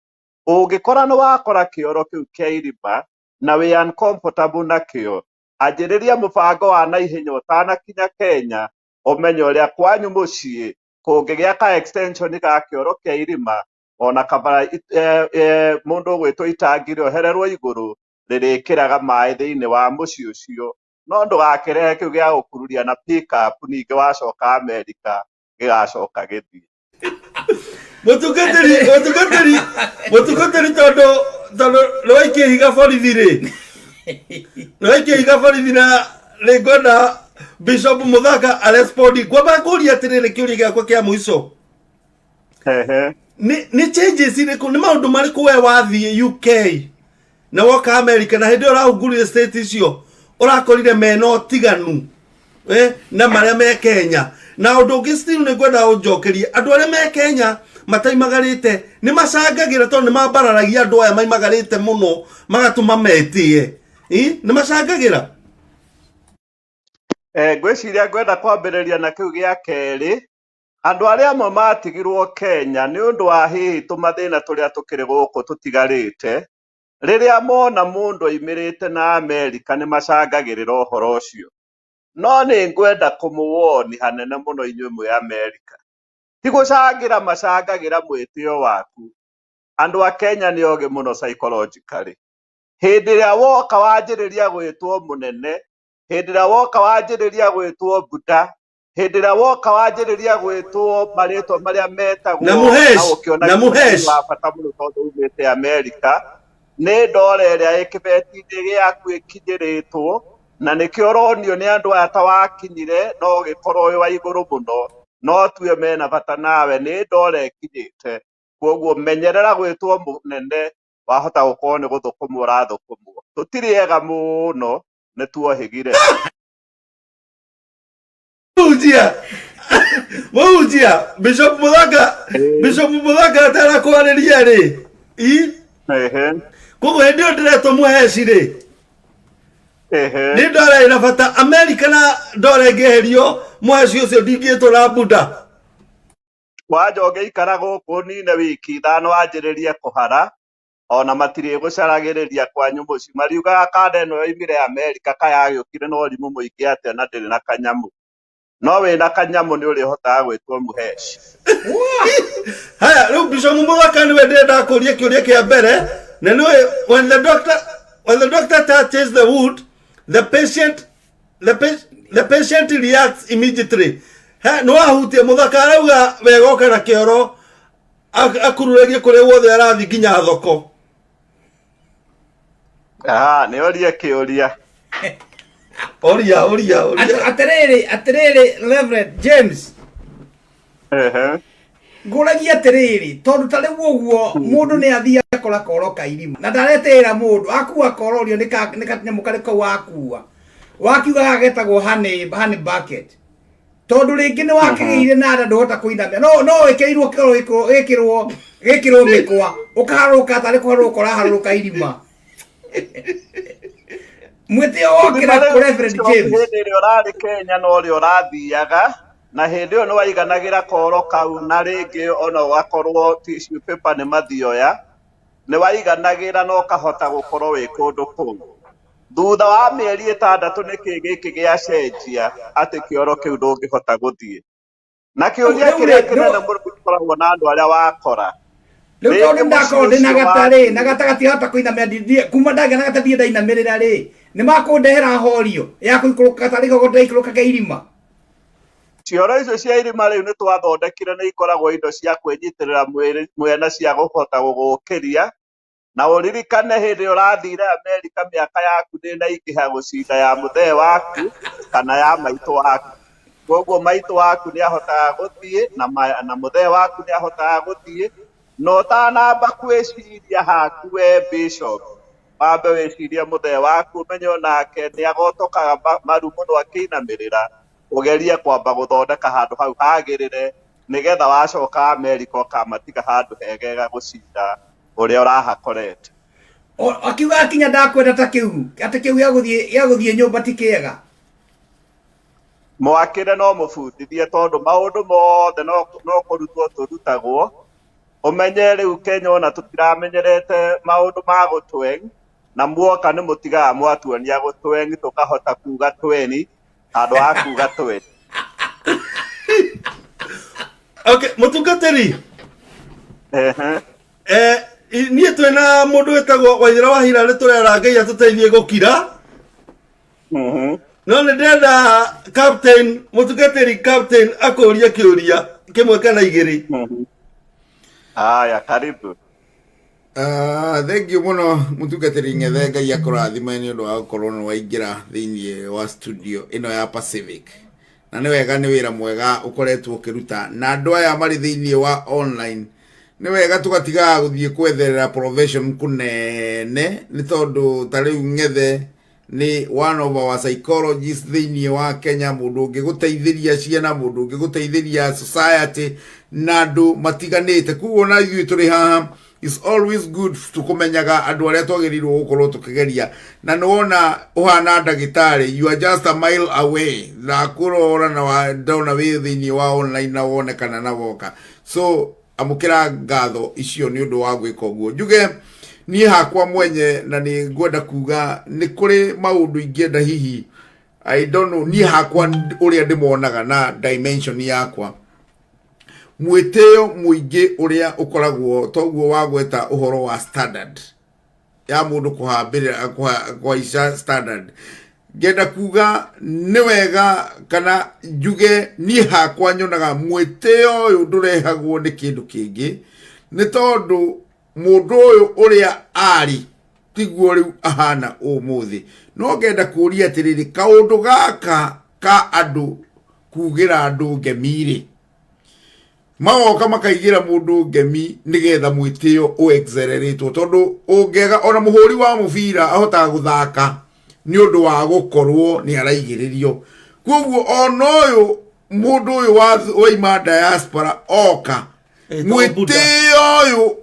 ũngĩkora nĩ wakora kĩoro kĩu kĩa irima na wĩ uncomfortable nakĩo, anjĩrĩria mũbango wa naihenya ũtanakinya Kenya, ũmenye ũrĩa kwanyu mũciĩ kũngĩgĩa ka extension ga kĩoro kĩa irima, ona kabara mũndũ ũgwĩtwo itangi rĩohererwo igũrũ rĩrĩkĩraga maĩ thĩinĩ wa mũciĩ ũcio. No ndũgakĩrehe kĩu gĩa gũkururia na pick up ningĩ wacoka Amerika gĩgacoka gĩthiĩ. Mutungatiri tondo loike higa forithire. Loike higa forithina legona Bishop Muthaka arespond kwa kuria atirire kiuri giakwa kia muico. Ni changes ni maundu mariku we wathie UK na woka America na hindi urahungurire state icio urakorire meno tiganu na maria me Kenya na undu ungi still ni gwenda unjokerie andu aria me Kenya mataimagarite ni macangagira tondu ni mambararagia andu aya maimagarite muno magatuma metie ni macangagira ngwiciria ngwenda kwambiriria na kiu gia keri andu aria amwe matigirwo Kenya ni undu wa hihi tumathina turia tukiri guku tutigarite riria mona mundu aimirite na America ni macangagirira uhoro ucio no ni ngwenda kumuwoni hanene muno inyuĩ mwe America ti gucangira macangagira mwitio waku andu a Kenya ni oge muno psychologically hindi ria woka wanjiriria gwitwo munene hindi ria woka wanjiriria gwitwo Buddha hindi ria woka wanjiriria gwitwo maritwa maria metagwo na muhesh wa bata muno tondu umite America ni ndore ria ikibeti-ini giaku ikinyiritwo na nikio ronio ni andu aya tawakinyire no gikorwo wi wa iguru muno no tuwe mena bata nawe ni ndore ikinyite koguo menyerera gwitwo munene wahota gukorwo ni guthukumwo urathukumwo tutiri ega muno ni tuohigire Mujia Bishop Muthaka atara kwariria ri koguo hindi yo ndiretwo muheci ri ni ndore ina bata America na ndore ngeherio muheci ucio ndingitwo na Buddha wajoge ikara guku nine wiki ithano wanjiririe kuhara ona matiri gucaragiriria kwanyu muci mariugaga kanda ino yoimire America kayagiukire no rimu muingi atia na ndiri na kanyamu no wina kanyamu ni urihotaga gwitwo muheci haya riu Bishop Muthaka ni we ndenda kuria kiuria kia mbere na ni when the doctor touches the wound the patient reacts immediately no ahutie Muthaka arauga wegoka na kioro akururegie kuria wothe arathi nginya thoko ni oria kiuria oria atiriri Reverend James nguragia atiriri tondu tari uguo mundu ni athia akora koro kairima na ndaretera mundu akua koro rio nikatinyamu kari kau wakiuga agetagwo honey bucket tondu ringi ni wakigeire na nda nduhota kuinamia no ikirirwo gikirwo mikwa ukaharuka tari kuharuka uraharuka irima mwitio wokira ku Reverend James hindi urari Kenya no ri urathiaga na hindi yo ni waiganagira koro kau na ringi ona wakorwo tissue paper ni mathioya ni waiganagira no kahota gukorwo wi kundu kuu thutha wa mieri 6 niki giki gia cenjia ati kioro kiu ndungihota guthie na kiuria kiria kinene muno gikoragwo na andu aria wakora riu tondu ndakorwo ndina gatari na gatagati hota kuinamia ndithie kuma ndage na gatathie ndainamirira ri ni makundehera horio ya kuikuruka gatari gogo ndaikuruka kairima cioro icio cia irima riu ni twathondekire ni ikoragwo indo cia kwenyitirira mwena cia guhota gugukiria na uririkane hindi urathire America miaka yaku ndina ingiha gucinda ya muthee waku kana ya maitu waku koguo maitu waku ni ahotaga guthie na muthee waku ni ahotaga guthie no tanamba kwiciria haku we Bishop wambe wicirie muthee waku menyo nake ni agotokaga maru muno akinamirira ugerie kwamba guthondeka handu hau hagirire nigetha wacoka America ukamatiga handu hegega gucinda uria urahakorete akiuga akinya ndakwenda ta kiu ati kiu yaguthie nyumba tikiega mwakire no mubundithie tondu maundu mothe no kurutwo turutagwo umenye riu Kenya ona tutiramenyerete maundu ma gutweng na muoka ni mutigaga mwatuonia gutweng tukahota kuga tweni handu ha kuga tweni okay mutungatiri nie twina mundu wetagwo Waithira wa Hira turera Ngai atuteithie gukira no ni ndenda captain mutungatiri captain akuria kiuria kimwe kana igiri Haya, karibu. Thank you muno mutungatiri Ngethe, Ngai akurathime ni undu wa gukorwo ni waingira thiini wa studio ino ya Pacific, na ni wega, ni wira mwega ukoretwo ukiruta na andu aya mari thiini wa online. Ni wega tugatiga guthie kwetherera profession kunene, ni tondu tariu Ngethe ni one of our psychologists thiini wa Kenya, mundu ungiguteithiria ciana, mundu ungiguteithiria society na andu matiganite. Kuguo na ithuĩ turi haha, it's always good to kumenyaga andu aria twagirirwo gukorwo tukigeria, na niwona uhana ndagitari, you are just a mile away na kurora na ndona wi thiini wa online na wonekana na woka. So amukira ngatho icio ni undu wa gwika uguo. Njuge ni hakwa mwenye na ni ngwenda kuga ni kuri maundu ingenda hihi, I don't know, ni hakwa uria ndimonaga na dimension yakwa, mwiteo muingi uria ukoragwo toguo wagweta uhoro wa standard ya mundu kuhambirira kwa isha standard. Ngenda kuga ni wega kana njuge ni hakwa nyonaga mwiteo uyu ndurehagwo ni kindu kingi, ni tondu mundu uyu uria ari tiguo riu ahana umuthi. No ngenda kuria atiriri, kaundu gaka ka andu kugira andu ngemiri magoka makaigira mundu ngemi nigetha mwitio o accelerate, tondu ungega ona muhuri wa mubira ahota guthaka ni undu wa gukorwo ni araigiririo. Koguo ona uyu mundu uyu wa ima diaspora oka mwitio uyu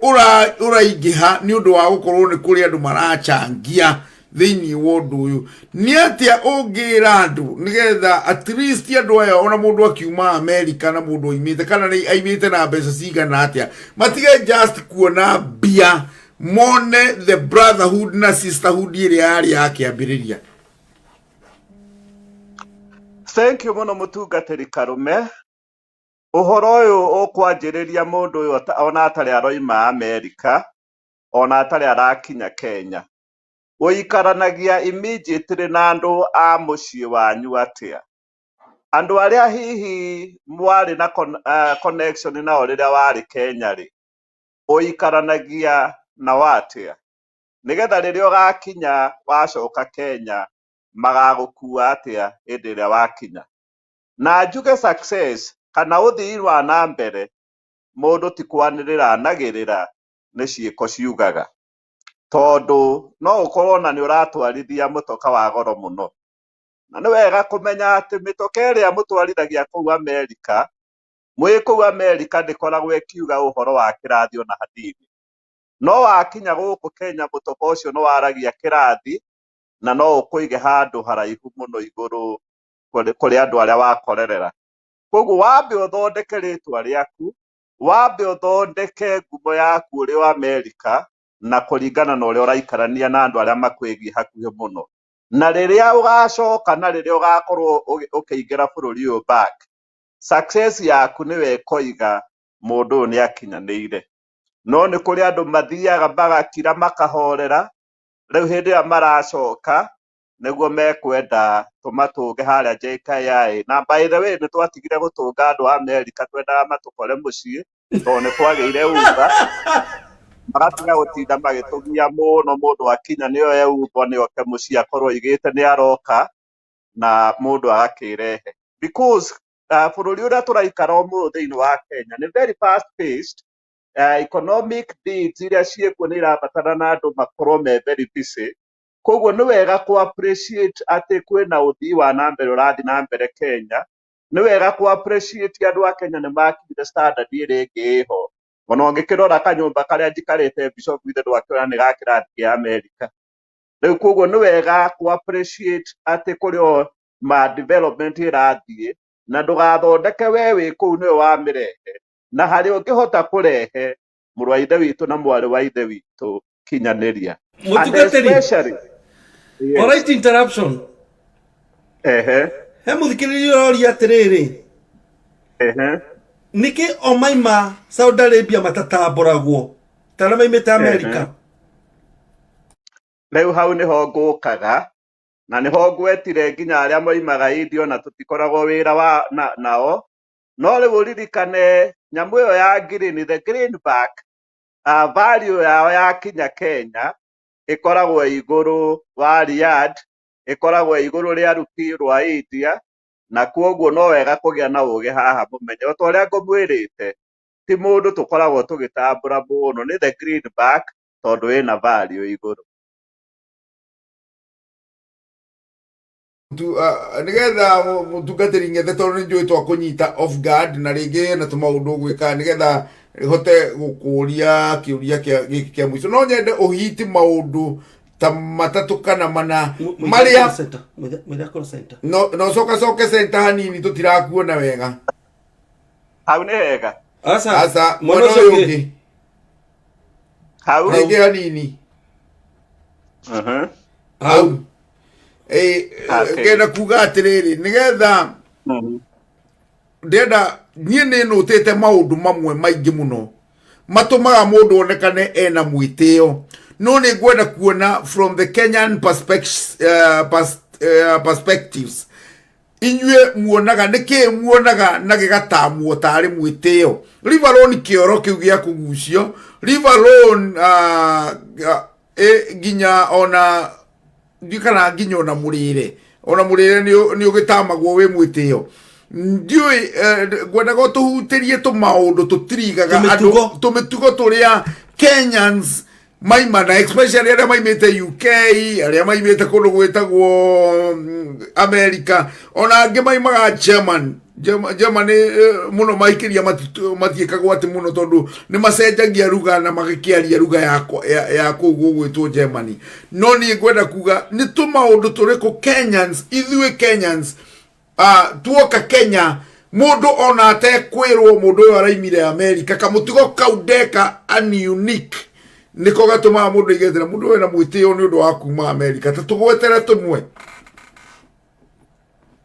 uraingiha ni undu wa gukorwo ni kuri andu marachangia thiini wa undu uyu. Ni atia ungira andu nigetha at least andu aya ona mundu akiuma America na mundu imite kana ni aimite na mbeca cigana atia matige just kuona bia, mone the brotherhood na sisterhood iri yari yakiambiriria. Thank you muno mutungatiri Karume. Uhoro uyu ukwanjiriria mundu uyu ona atari aroima America, ona atari arakinya Kenya, uikaranagia immediately na andu a mucii wanyu atia? Andu aria hihi mwari na connection nao riria wari Kenya ri, uikaranagia na watia nigetha riria ugakinya wacoka Kenya magagukua atia hindi riria wakinya? Na njuge success kana uthii wa na mbere mundu ti kwanirira nagirira ni ciiko ciugaga, tondu no ukorwo na ni uratwarithia mutoka wa goro muno, na ni wega kumenya ati mitoka iria mutwarithagia kuu America, mwi kuu America ndikoragwo ikiuga uhoro wa kirathi ona hanini. No wakinya guku Kenya mutoka ucio no waragia kirathi na no ukuige handu haraihu muno iguru kuri andu aria wakorerera. Koguo wambe uthondeke ritwa riaku, wambe uthondeke ngumo yaku uri wa America na kuringana na uria uraikarania na andu aria makwigi hakuhi muno, na riria ugacoka na riria ugakorwo ukiingira bururi uyu back, success yaku niwe koiga mundu ni akinyanire. No ni kuri andu mathiaga magakira makahorera, riu hindi ya maracoka niguo mekwenda tumatuge haria JKI. Na by the way ni twatigire gutunga andu America, twendaga matukore mucii tondu ni twageire uga magatiga gutinda magitugia muno mundu akinya niyo yeumbo ni oke mucii akorwo igite ni aroka na mundu agakirehe, because bururi uria turaikara mu thiini wa Kenya ni very fast paced. Economic needs iria ciekuo ni irabatara na andu makorwo me very busy. Koguo ni wega ku appreciate ati kwina uthii wa na mbere urathi na mbere Kenya. Ni wega ku appreciate andu a Kenya ni makinyire standard iri ingi iho. Ona ungikirora kanyumba karia njikarite Bishop Withe ndwakiona ni ga kirathi kia America. Riu koguo ni wega ku appreciate ati kuri o ma development irathie, na ndugathondeke we wi kuu niwe wa mirehe, na hari ungihota kurehe muru wa ithe witu na mwari wa ithe witu kinyaniria. Mutungatiri, alright, interruption. He muthikiriria uroria atiriri, niki omaima Saudi Arabia matatamburagwo tana maimite America? Riu hau niho ngukaga na niho ngwetire nginya aria moimaga India na tutikoragwo wira wa nao. No riu uririkane nyamu iyo ya green, the greenback value yao yakinya Kenya ikoragwo iguru wa Riyadh, ikoragwo iguru ria rupi rwa India, na kuoguo no wega kugia na uge haha mumenye o toria ngumwirite ti mundu tukoragwo tugitambura muno ni the greenback tondu ina value iguru. nigetha mutungatiri ngethe tondu njui twa kunyita off guard na ringi na tumaundu gwika nigetha hote gukuria kiuria kia mwiso no nyende uhiti maundu ta matatu kana mana maria no soke center hanini tutirakuona wega Hau ni hega asa mwana uyu hau ringi hanini hau ngenda kuga atiriri nigetha ndenda nie ni nutite maundu mamwe maingi muno matumaga mundu onekane ena mwitio no ni ngwenda kuona from the Kenyan perspectives inyue muonaga niki muonaga na gigatamwo tari mwitio Rivalon kioro kiu gia kugucio Rivalon ginya ona ndikana nginya ona murire ni ugitamagwo we mwitio ndiui gwenda go tuhutirie tumaundu tutirigaga andu tumitugo turia Kenyans maimana especially aria maimite UK aria maimite kundu gwitagwo America ona angi maimaga German muno maikiria matiikagwo ati muno tondu ni macenjagia ruga na magikiaria ruga ya kugu gwitwo Germany no ni ngwenda kuga ni tumaundu turiku Kenyans ithue Kenyans tuoka Kenya mundu ona atekwirwo mundu uyu araimire America kamutigo kaudeka unique niko gatuma mundu igetera mundu wena mwitio ni undu wa kuma America tatugwetera tumwe.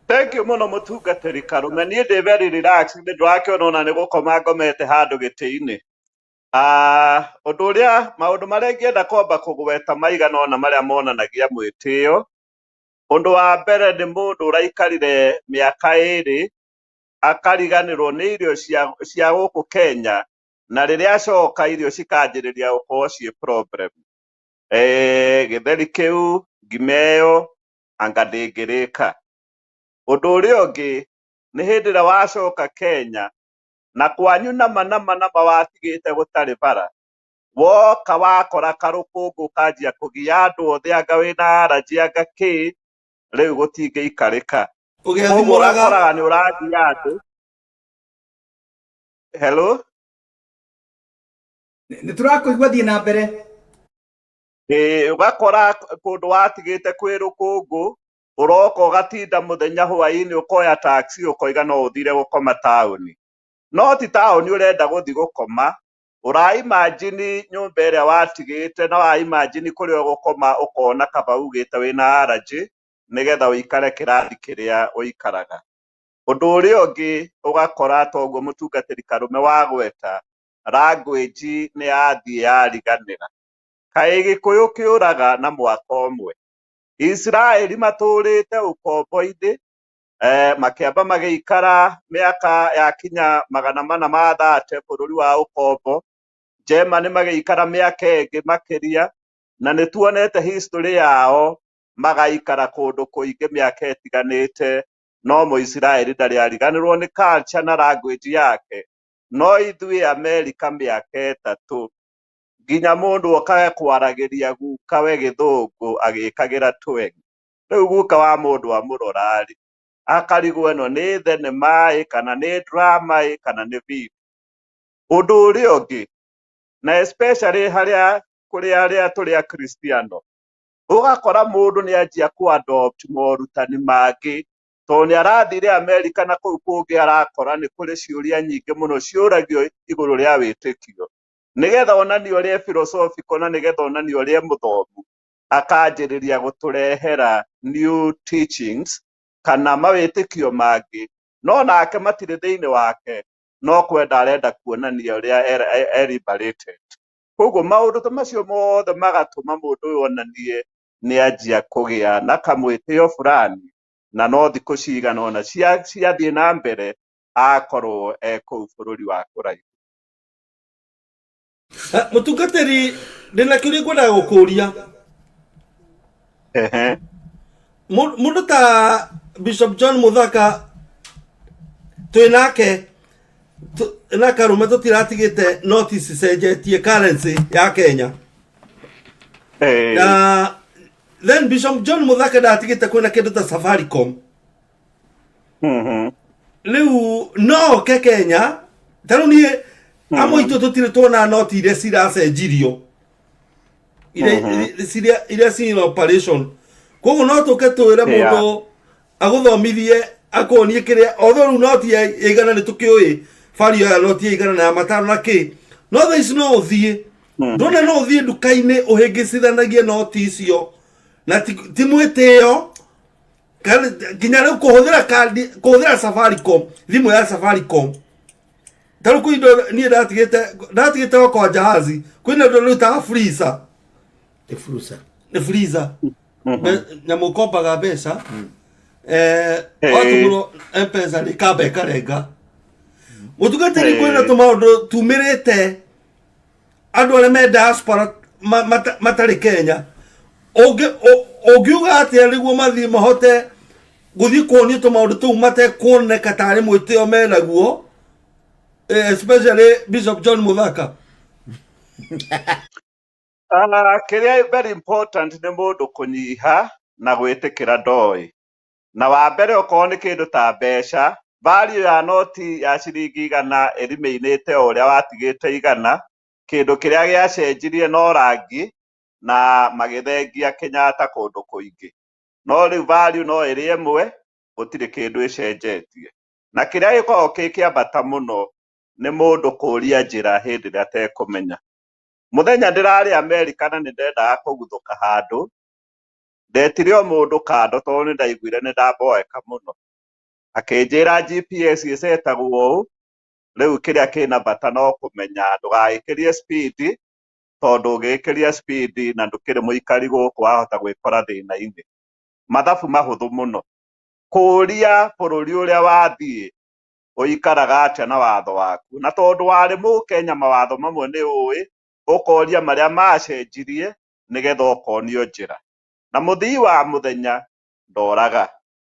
Thank you muno mutungatiri Karume ni ndi very relaxed ndi ndwakiona ona ni gukoma ngomete handu giti-ini undu uria maundu maria ngienda kwamba kugweta maigana ona maria monanagia mwitio. Undu wa mbere ni mundu uraikarire miaka 2 akariganirwo ni irio cia guku Kenya na riria acoka irio cikanjiriria gukorwo cie problem githeri kiu ngimeyo anga ndingirika. Undu uria ungi ni hindi ria wacoka Kenya na kwanyu nama watigite gutari bara woka wakora karukungu kanjia kugia andu othe anga wina araji anga ki riu gutingiikarika ugiathimoraga ni urathia andu. Hello ni turakuigua thie na mbere ugakora kundu watigite kwi rukungu uroka ugatinda muthenya hwaini ukoya taxi ukoiga no uthire gukoma tauni no ti tauni urenda guthi gukoma ura imagine nyumba iria watigite na wa imagine kuria gukoma ukona kaba ugite wina araji nigetha uikare kirathi kiria uikaraga. Undu uria ungi ugakora toguo mutungatiri Karume wagweta language ni yathie yariganira kai Gikuyu kiuraga na mwaka umwe Israeli maturite ukombo-ini makiamba magiikara miaka yakinya 430 bururi wa ukombo. Germany magiikara miaka ingi makiria na nituonete history yao magaikara kundu kuingi miaka itiganite no Muisraeli ndari ariganirwo ni culture na language yake no ithui America miaka 3 nginya mundu okaga kwaragiria guka we githungu agikagira tweng riu guka wa mundu amurorari akarigwo eno ni thenema kana ni drama kana ni video. Undu uria ungi na especially haria kuria aria turia Kristiano ugakora mundu ni anjia ku adopt morutani mangi to ni arathire America na kuu kungi arakora ni kuri ciuria nyingi muno ciuragio iguru ria witikio nigetha onani uria philosophical na nigetha onani uria muthomu akanjiriria guturehera new teachings kana mawitikio mangi no nake matire thiini wake no kwenda arenda kuonania uria liberated. Koguo maundu ta macio mothe magatuma mundu uyu onanie ni anjia kugia na kamwitio fulani na no thiku cigana ona ciathie na mbere akorwo kuu bururi wa kuraihu. Mutungatiri ndina kiuri ngwenda gukuria. Mundu ta Bishop John Muthaka twinake na Karume tutiratigite notice cenjetie currency ya Kenya. Na then Bishop John Muthaka ndatigite kwina kindu ta Safaricom. Riu no ke Kenya taru ni amwe itu tutire tuona noti ile ciracenjirio ile sin operation koguo no tuke twire mundu aguthomithie akonie kiria otho noti ya igana ni tukioi value ya noti ya igana na matano na ki no thais no uthie ndona no uthie ndukaine uhingicithanagie noti icio na ti mwiteo kinya riu kuhuthira kandi kuhuthira Safaricom thimu ya Safaricom taru kuindo ni ndatigite kwa jahazi kwina ndo luta freezer ni freezer na mukopa ga pesa watu muno M-Pesa ni kabe karenga mutugatiri kwina tumaundu tumirite andu ale me diaspora matari Kenya ogiuga ati aliguo mathi mahote guthi kuonia tumaundu tu mate kuoneka tari mwitio menaguo especially Bishop John Muthaka. Kiria very important ni mundu kunyiha na gwitikira ndoi na wa mbere okorwo ni kindu ta mbeca value ya noti ya ciringi igana iriminite uria watigite igana kindu kiria giacenjirie no rangi na magithengia Kenyatta kundu kuingi no riu value no iri imwe gutire kindu icenjetie na kiria gikoragwo kikiambata muno ni mundu kuria njira hindi ria tekumenya. Muthenya ndirari America na nindendaga kuguthuka handu ndetirio mundu kando tondu ni ndaiguire ni ndamboeka muno akinjira GPS isetagwo u riu kiria kina bata no kumenya ndugagikirie speed tondu ugikiria speed na ndukiri muikari guku wahota gwikora thina-ini mathabu mahuthu muno kuria bururi uria wathie uikaraga atia na watho waku na tondu wari Mukenya mawatho mamwe ni ui ukoria maria macenjirie nigetha ukonio njira na muthii wa muthenya ndoraga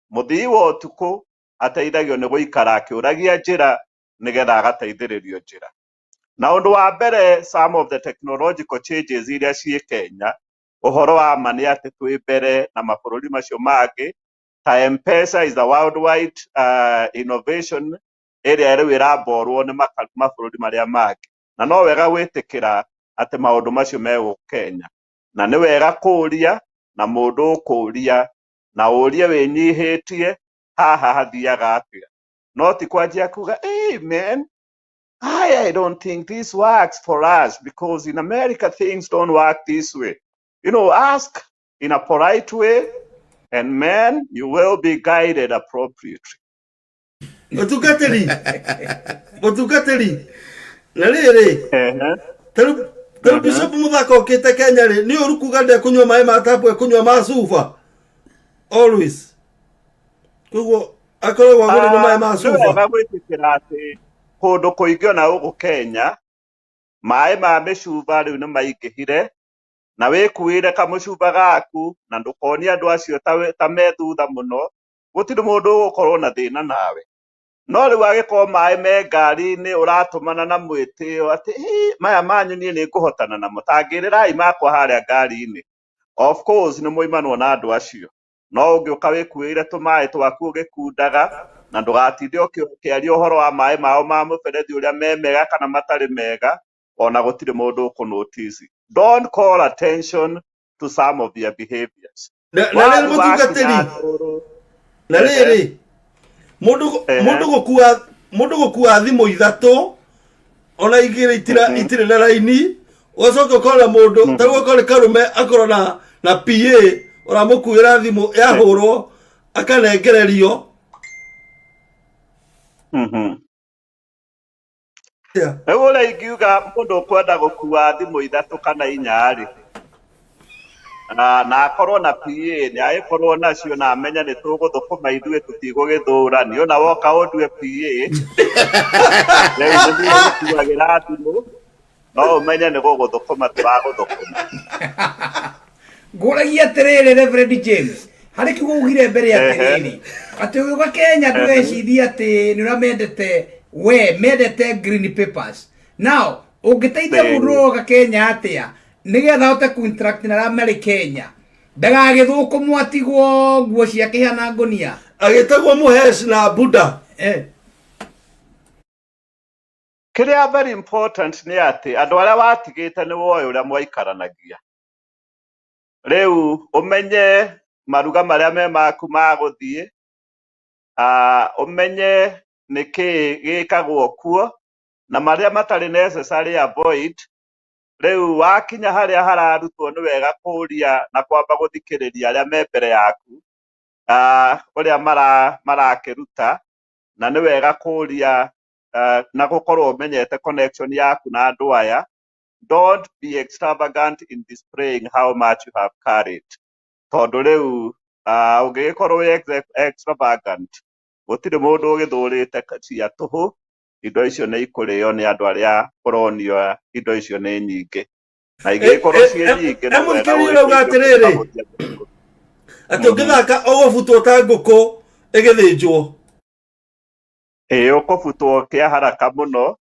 muthii wa utuku ateithagio ni guikara akiuragia njira nigetha agateithiririo njira na undu wa mbere some of the technological changes iria cie Kenya uhoro wa mani ati twi mbere na mabururi macio mangi ta M-Pesa is the worldwide innovation area riu iramborwo ni mabururi maria mangi na no wega gwitikira ati maundu macio me Kenya na ni wega kuria na mundu kuria na urie winyihitie haha hathiaga atia no ti kwanjia kuga hey man I don't think this works for us because in America things don't work this way. You know, ask in a polite way and man you will be guided appropriately. Mutungatiri na riri taru Bishop Muthaka okite Kenya ri ni uru kuga nde kunywa mai ma tapu kunywa ma sufa always kugo akoro wa gure mai ma sufa na gwitikira ati kundu kuingio na ugu Kenya mai ma mecuba riu ni maingihire na wikuire kamucuba gaku na ndukonia andu acio ta methutha muno gutiri mundu ugukorwo na thina nawe no riu agikorwo mai me ngari-ini uratumana na mwitio ati maya manyu nie ni nguhotana namo tangirirai makwa haria ngari-ini of course ni muimanwo na andu acio no ungiuka wikuire tumai twaku ugikundaga na ndugatinde ukiaria uhoro wa mai mao ma muberethi uria me mega kana matari mega ona gutire mundu ukunotice. Don't call attention to some of their behaviors. Na riri mundu gukua thimu ithatu ona igire itire na raini ucoke ukora mundu taruo ukore Karume akorwo na PA uramukuira thimu yahurwo akanengererio Ewe ingiuga mundu ukwenda gukua thimu ithatu kana inyari na akorwo na PA ni agikorwo nacio na amenya ni tuguthukuma ithue tutigugithura ni ona woka undue PA tuagira thimu no umenye nĩ gũgũthũkũma tũragũthũkũma. Ngũragia atĩrĩrĩ Reverend James, harĩ kiugo ugire mbere atĩrĩrĩ atĩ ũyũ Kenya ndweciria atĩ nĩ mendete green papers. Now ũngĩteithia mũndũ wa Kenya atĩa nĩgetha ahote contract na arĩa Kenya ndagagĩthũkũmwo atigwo nguo ciake ihana ngonia agĩtagwo Muhesh na Buddha. Kĩrĩa very important nĩ atĩ andũ arĩa watigĩte nĩ woĩ ũrĩa mwaikaranagia. Rĩu ũmenye maruga marĩa me maku ma gũthiĩ, ũmenye nĩkĩ gĩkagwo kuo na marĩa matarĩ necessary avoid. Rĩu wakinya harĩa hararutwo nĩ wega kũria na kwamba gũthikĩrĩria arĩa me mbere yaku ũrĩa marakĩruta, na nĩ wega kũria na gũkorwo ũmenyete connection yaku na andũ aya. Don't be extravagant in displaying how much you have carried. Tondũ rĩu ũngĩgĩkorwo extravagant gũtirĩ mũndũ ũgĩthũrĩte cia tũhũ, indo icio nĩ ikũrĩo nĩ andũ arĩa ũronio indo icio nĩ nyingĩ. Na ingĩgĩkorwo ciĩ nyingĩ no wega atĩ ũngĩthaka ũgũbutwo ta ngũkũ ĩgĩthĩnjwo. Ũkũbutwo kĩa haraka mũno.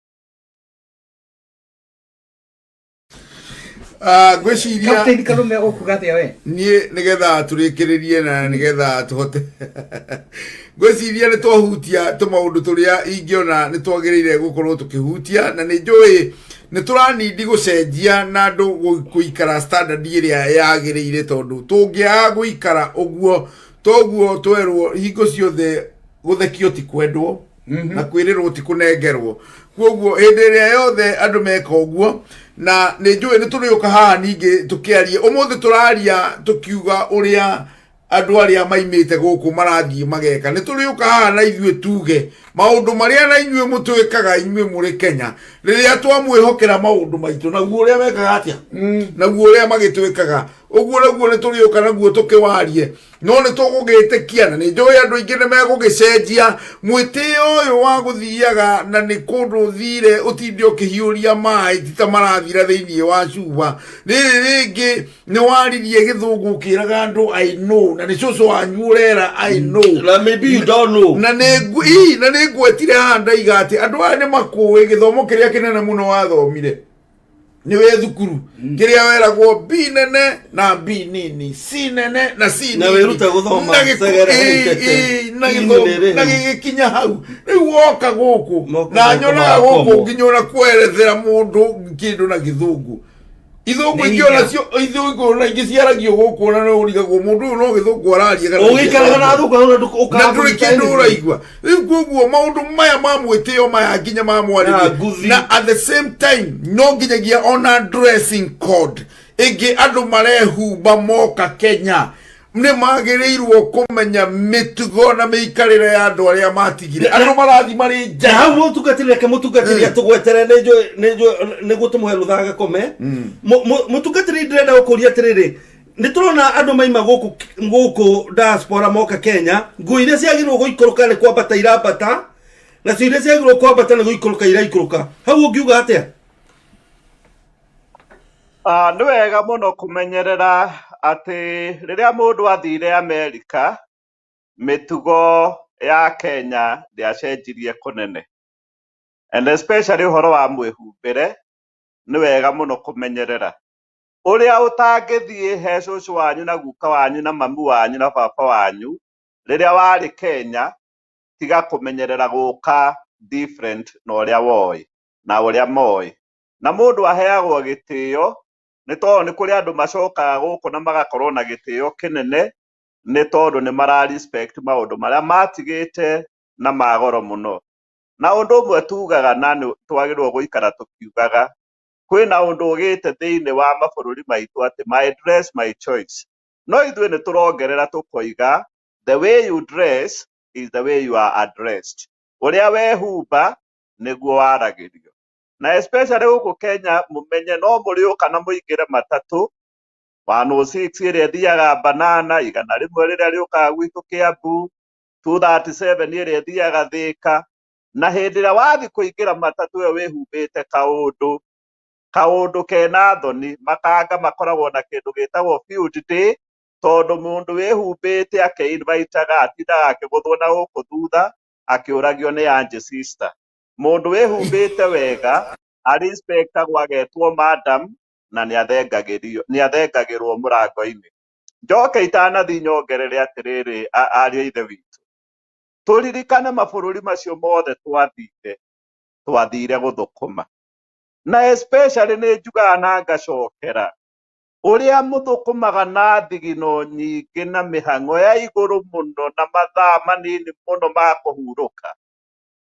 Ngwĩciria Captain Karume ũkuga atĩa we? Niĩ nĩgetha tũrĩkĩrĩrie na nĩgetha tũhote ngwĩciria nĩ twahutia tũmaũndũ tũrĩa ingĩona nĩ twagĩrĩire gũkorwo tũkĩhutia, na nĩ njũĩ nĩ tũranindi gũcenjia na andũ gũikara standard ĩrĩa yagĩrĩire, tondũ tũngĩaga gũikara ũguo toguo twerwo hingo ciothe gũthekio ti kwendwo na kwĩrĩrwo ti kũnengerwo. Koguo hĩndĩ ĩrĩa yothe andũ meka ũguo, na nĩ njũĩ nĩ tũrĩũka haha ningĩ tũkĩaria ũmũthĩ tũraria tũkiuga ũrĩa andũ arĩa maimĩte gũkũ marathiĩ mageka. Nĩ tũrĩũka haha na ithuĩ tuge maũndũ marĩa na inyuĩ mũtwĩkaga inyuĩ mũrĩ Kenya rĩrĩa twamwĩhokera maũndũ maitũ, naguo ũrĩa mekaga atĩa naguo ũrĩa magĩtwĩkaga ũguo naguo nĩ tũrĩũka naguo tũkĩwarie. No nĩ tũgũgĩtĩkia na nĩ njũĩ andũ aingĩ nĩ megũgĩcenjia mwĩtĩo ũyũ wa gũthiaga na nĩ kũndũ ũthire ũtinde ũkĩhiũria maĩ ti ta marathira thĩinĩ wa cuba. Rĩrĩ rĩngĩ nĩ waririe gĩthũngũ ũkĩraga andũ I know, na nĩ cũcũ wanyu ũrera I know, na maybe you don't know, na nĩ ngwetire haha ndaiga atĩ andũ aya nĩ makũĩ gĩthomo kĩrĩa kĩnene mũno wathomire nĩ we thukuru kĩrĩa weragwo B nene na B nini, C nene na C nini, na wĩrute gũthoma na gĩgĩkinya hau rĩu woka gũkũ na nyonaga gũkũ nginya ona kwerethera mũndũ kĩndũ na gĩthũngũ. Ithũngũ ingĩ onacio ithũngũ na ingĩ ciaragio gũkũ na no ũrigagwo mũndũ ũyũ no gĩthũngũ araria ũgĩikaraga na thũngũ na ndũrĩ kĩndũ ũraigua. Rĩu koguo maũndũ maya ma mwĩtĩo maya nginya ma mwarĩrie na at the same time no nginyagia ona dressing code ĩngĩ andũ marehumba moka Kenya nĩ magĩrĩirwo kũmenya mĩtugo na mĩikarĩre ya andũ arĩa matigire. Andũ marathi marĩ nja hau mũtungatĩri reke mũtungatĩri atũgwetere nĩguo tũmũhe rũtha gakome. Mũtungatĩri ndĩrenda gũkũria atĩrĩrĩ, nĩ tũrona andũ maima gũkũ diaspora moka Kenya, nguo iria ciagĩrĩirwo gũikũrũka nĩ kwambata irambata, nacio iria ciagĩrĩirwo kwambata nĩ gũikũrũka iraikũrũka. Hau ũngiuga atĩa? Nĩ wega mũno kũmenyerera atĩ rĩrĩa mũndũ athire Amerika mĩtugo ya Kenya ndĩacenjirie kũnene, and especially ũhoro wa mwĩhumbĩre nĩ wega mũno kũmenyerera. Ũrĩa ũtangĩthiĩ he cũcũ wanyu na guka wanyu na mamu wanyu na baba wanyu rĩrĩa warĩ Kenya, tiga kũmenyerera gũka different na ũrĩa woĩ na ũrĩa moĩ, na mũndũ aheagwo gĩtĩo. Nĩ tondũ nĩ kũrĩ andũ macokaga gũkũ na magakorwo na gĩtĩo kĩnene nĩ tondũ nĩ mara respect maũndũ marĩa matigĩte na magoro mũno. Na ũndũ ũmwe tugaga na twagĩrĩirwo gũikara tũkiugaga, kwĩna ũndũ ũgĩte thĩinĩ wa mabũrũri maitũ atĩ my dress my choice. No ithuĩ nĩ tũrongerera tũkoiga the way you dress is the way you are addressed. Ũrĩa wehumba nĩguo waragĩrio. Na especially gũkũ Kenya mũmenye no mũrĩũka na mũingĩre matatũ 106 ĩrĩa ĩthiaga Banana, 100 rĩrĩa rĩũkaga gwitũ Kĩambu, 237 ĩrĩa ĩthiaga Thĩka, na hĩndĩ ĩrĩa wathi kũingĩra matatũ ĩyo wĩhumbĩte kaũndũ kaundu kena thoni makanga makoragwo na kindu gitagwo field day tondu mundu wihumbite akeinvitaga atindaga akiguthwo na guku thutha akiuragio ni anje sister mundu wihumbite wega arispectagwo agetwo madam na ni athengagirwo murango-ini njoke itanathi nyongerere atiriri aria ithe witu turirikane mabururi macio mothe twathire guthukuma na especially ni njugaga na ngacokera uria muthukumaga na thigino nyingi na mihango ya iguru muno na mathaa manini muno ma kuhuruka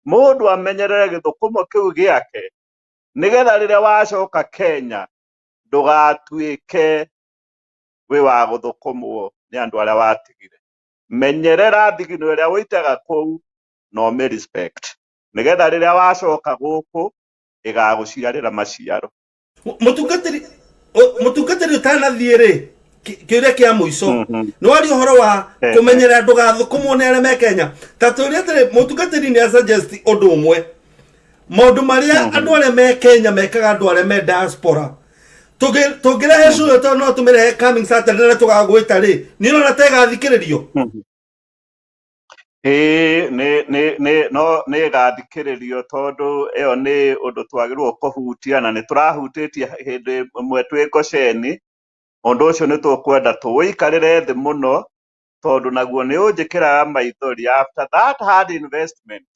mundu amenyerere githukumo kiu giake nigetha riria wacoka Kenya ndugatuike wi wa guthukumwo ni andu aria watigire menyerera thigino iria witaga kuu no me respect nigetha riria wacoka guku igaguciarira maciaro mutungatiri utanathiire kiuria kia muico ni wari uhoro wa kumenyerera ndugathukumwo ni aria me Kenya taturia tiri mutungatiri ni suggest undu umwe maundu maria andu aria me Kenya mekaga andu aria me diaspora tugirehe curo to no tumirehe coming Saturday na tugagwita ri ni no nategathikiririo ni gathikiririo tondu iyo ni undu twagirwo kuhutia na ni turahutitie hindi mwe twi Gosheni undu ucio ni tukwenda tuwikarire thi muno tondu naguo ni unjikiraga maithori after that hard investment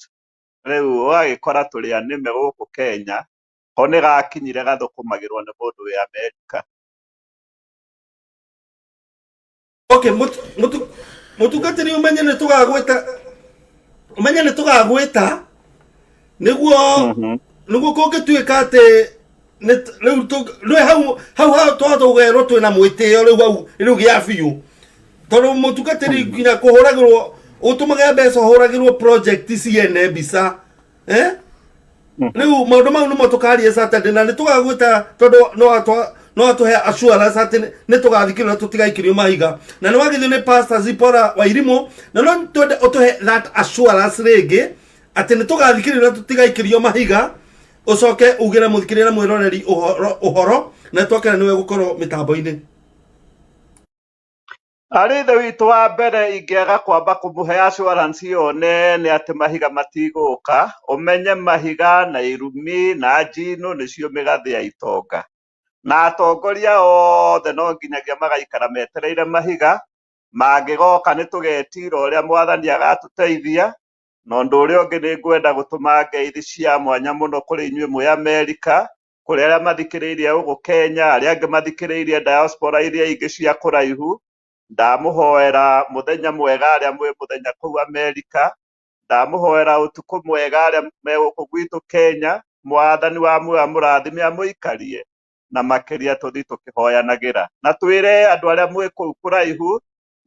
riu wagikora turi anime guku Kenya ho ni gakinyire gathukumagirwo ni mundu wi America. Okay, mutungatiri umenye ni tugagwita niguo kungituika ati riu hau twathugerwo twina mwitio riu gia biu tondu mutungatiri nginya kuhuragirwo utumage mbeca uhuragirwo project ciene mbica riu maundu mau nimo tukarie Saturday na ni tugagwita tondu no atuhe assurance ati ni tugathikirira tutigaikirio mahiga na ni wagithio ni Pastor Zipora Wairimu na no twende utuhe that assurance ringi ati ni tugathikirira tutigaikirio mahiga ucoke ugire muthikirira mwiroreri uhoro na twakira niwe gukorwo mitambo-ini. Arithe witu wa mbere ingiaga kwamba kumuhe assurance iyo nene ati mahiga matiguka umenye mahiga na irumi na njino nicio migathi ya itonga na atongoria othe no nginyagia magaikara metereire mahiga mangigoka ni tugetira uria mwathani agatuteithia na undu uria ungi ni ngwenda gutuma ngeithi cia mwanya muno kuri inyuĩ mwi America kuri aria mathikiriirie ugu Kenya aria angi mathikiriirie diaspora iria ingi cia kuraihu ndamuhoera muthenya mwega aria mwi muthenya kuu America ndamuhoera utuku mwega aria me guku gwitu Kenya mwathani wa muoyo amurathime amuikarie na makiria tuthi tukihoyanagira na twire andu aria mwi kuu kuraihu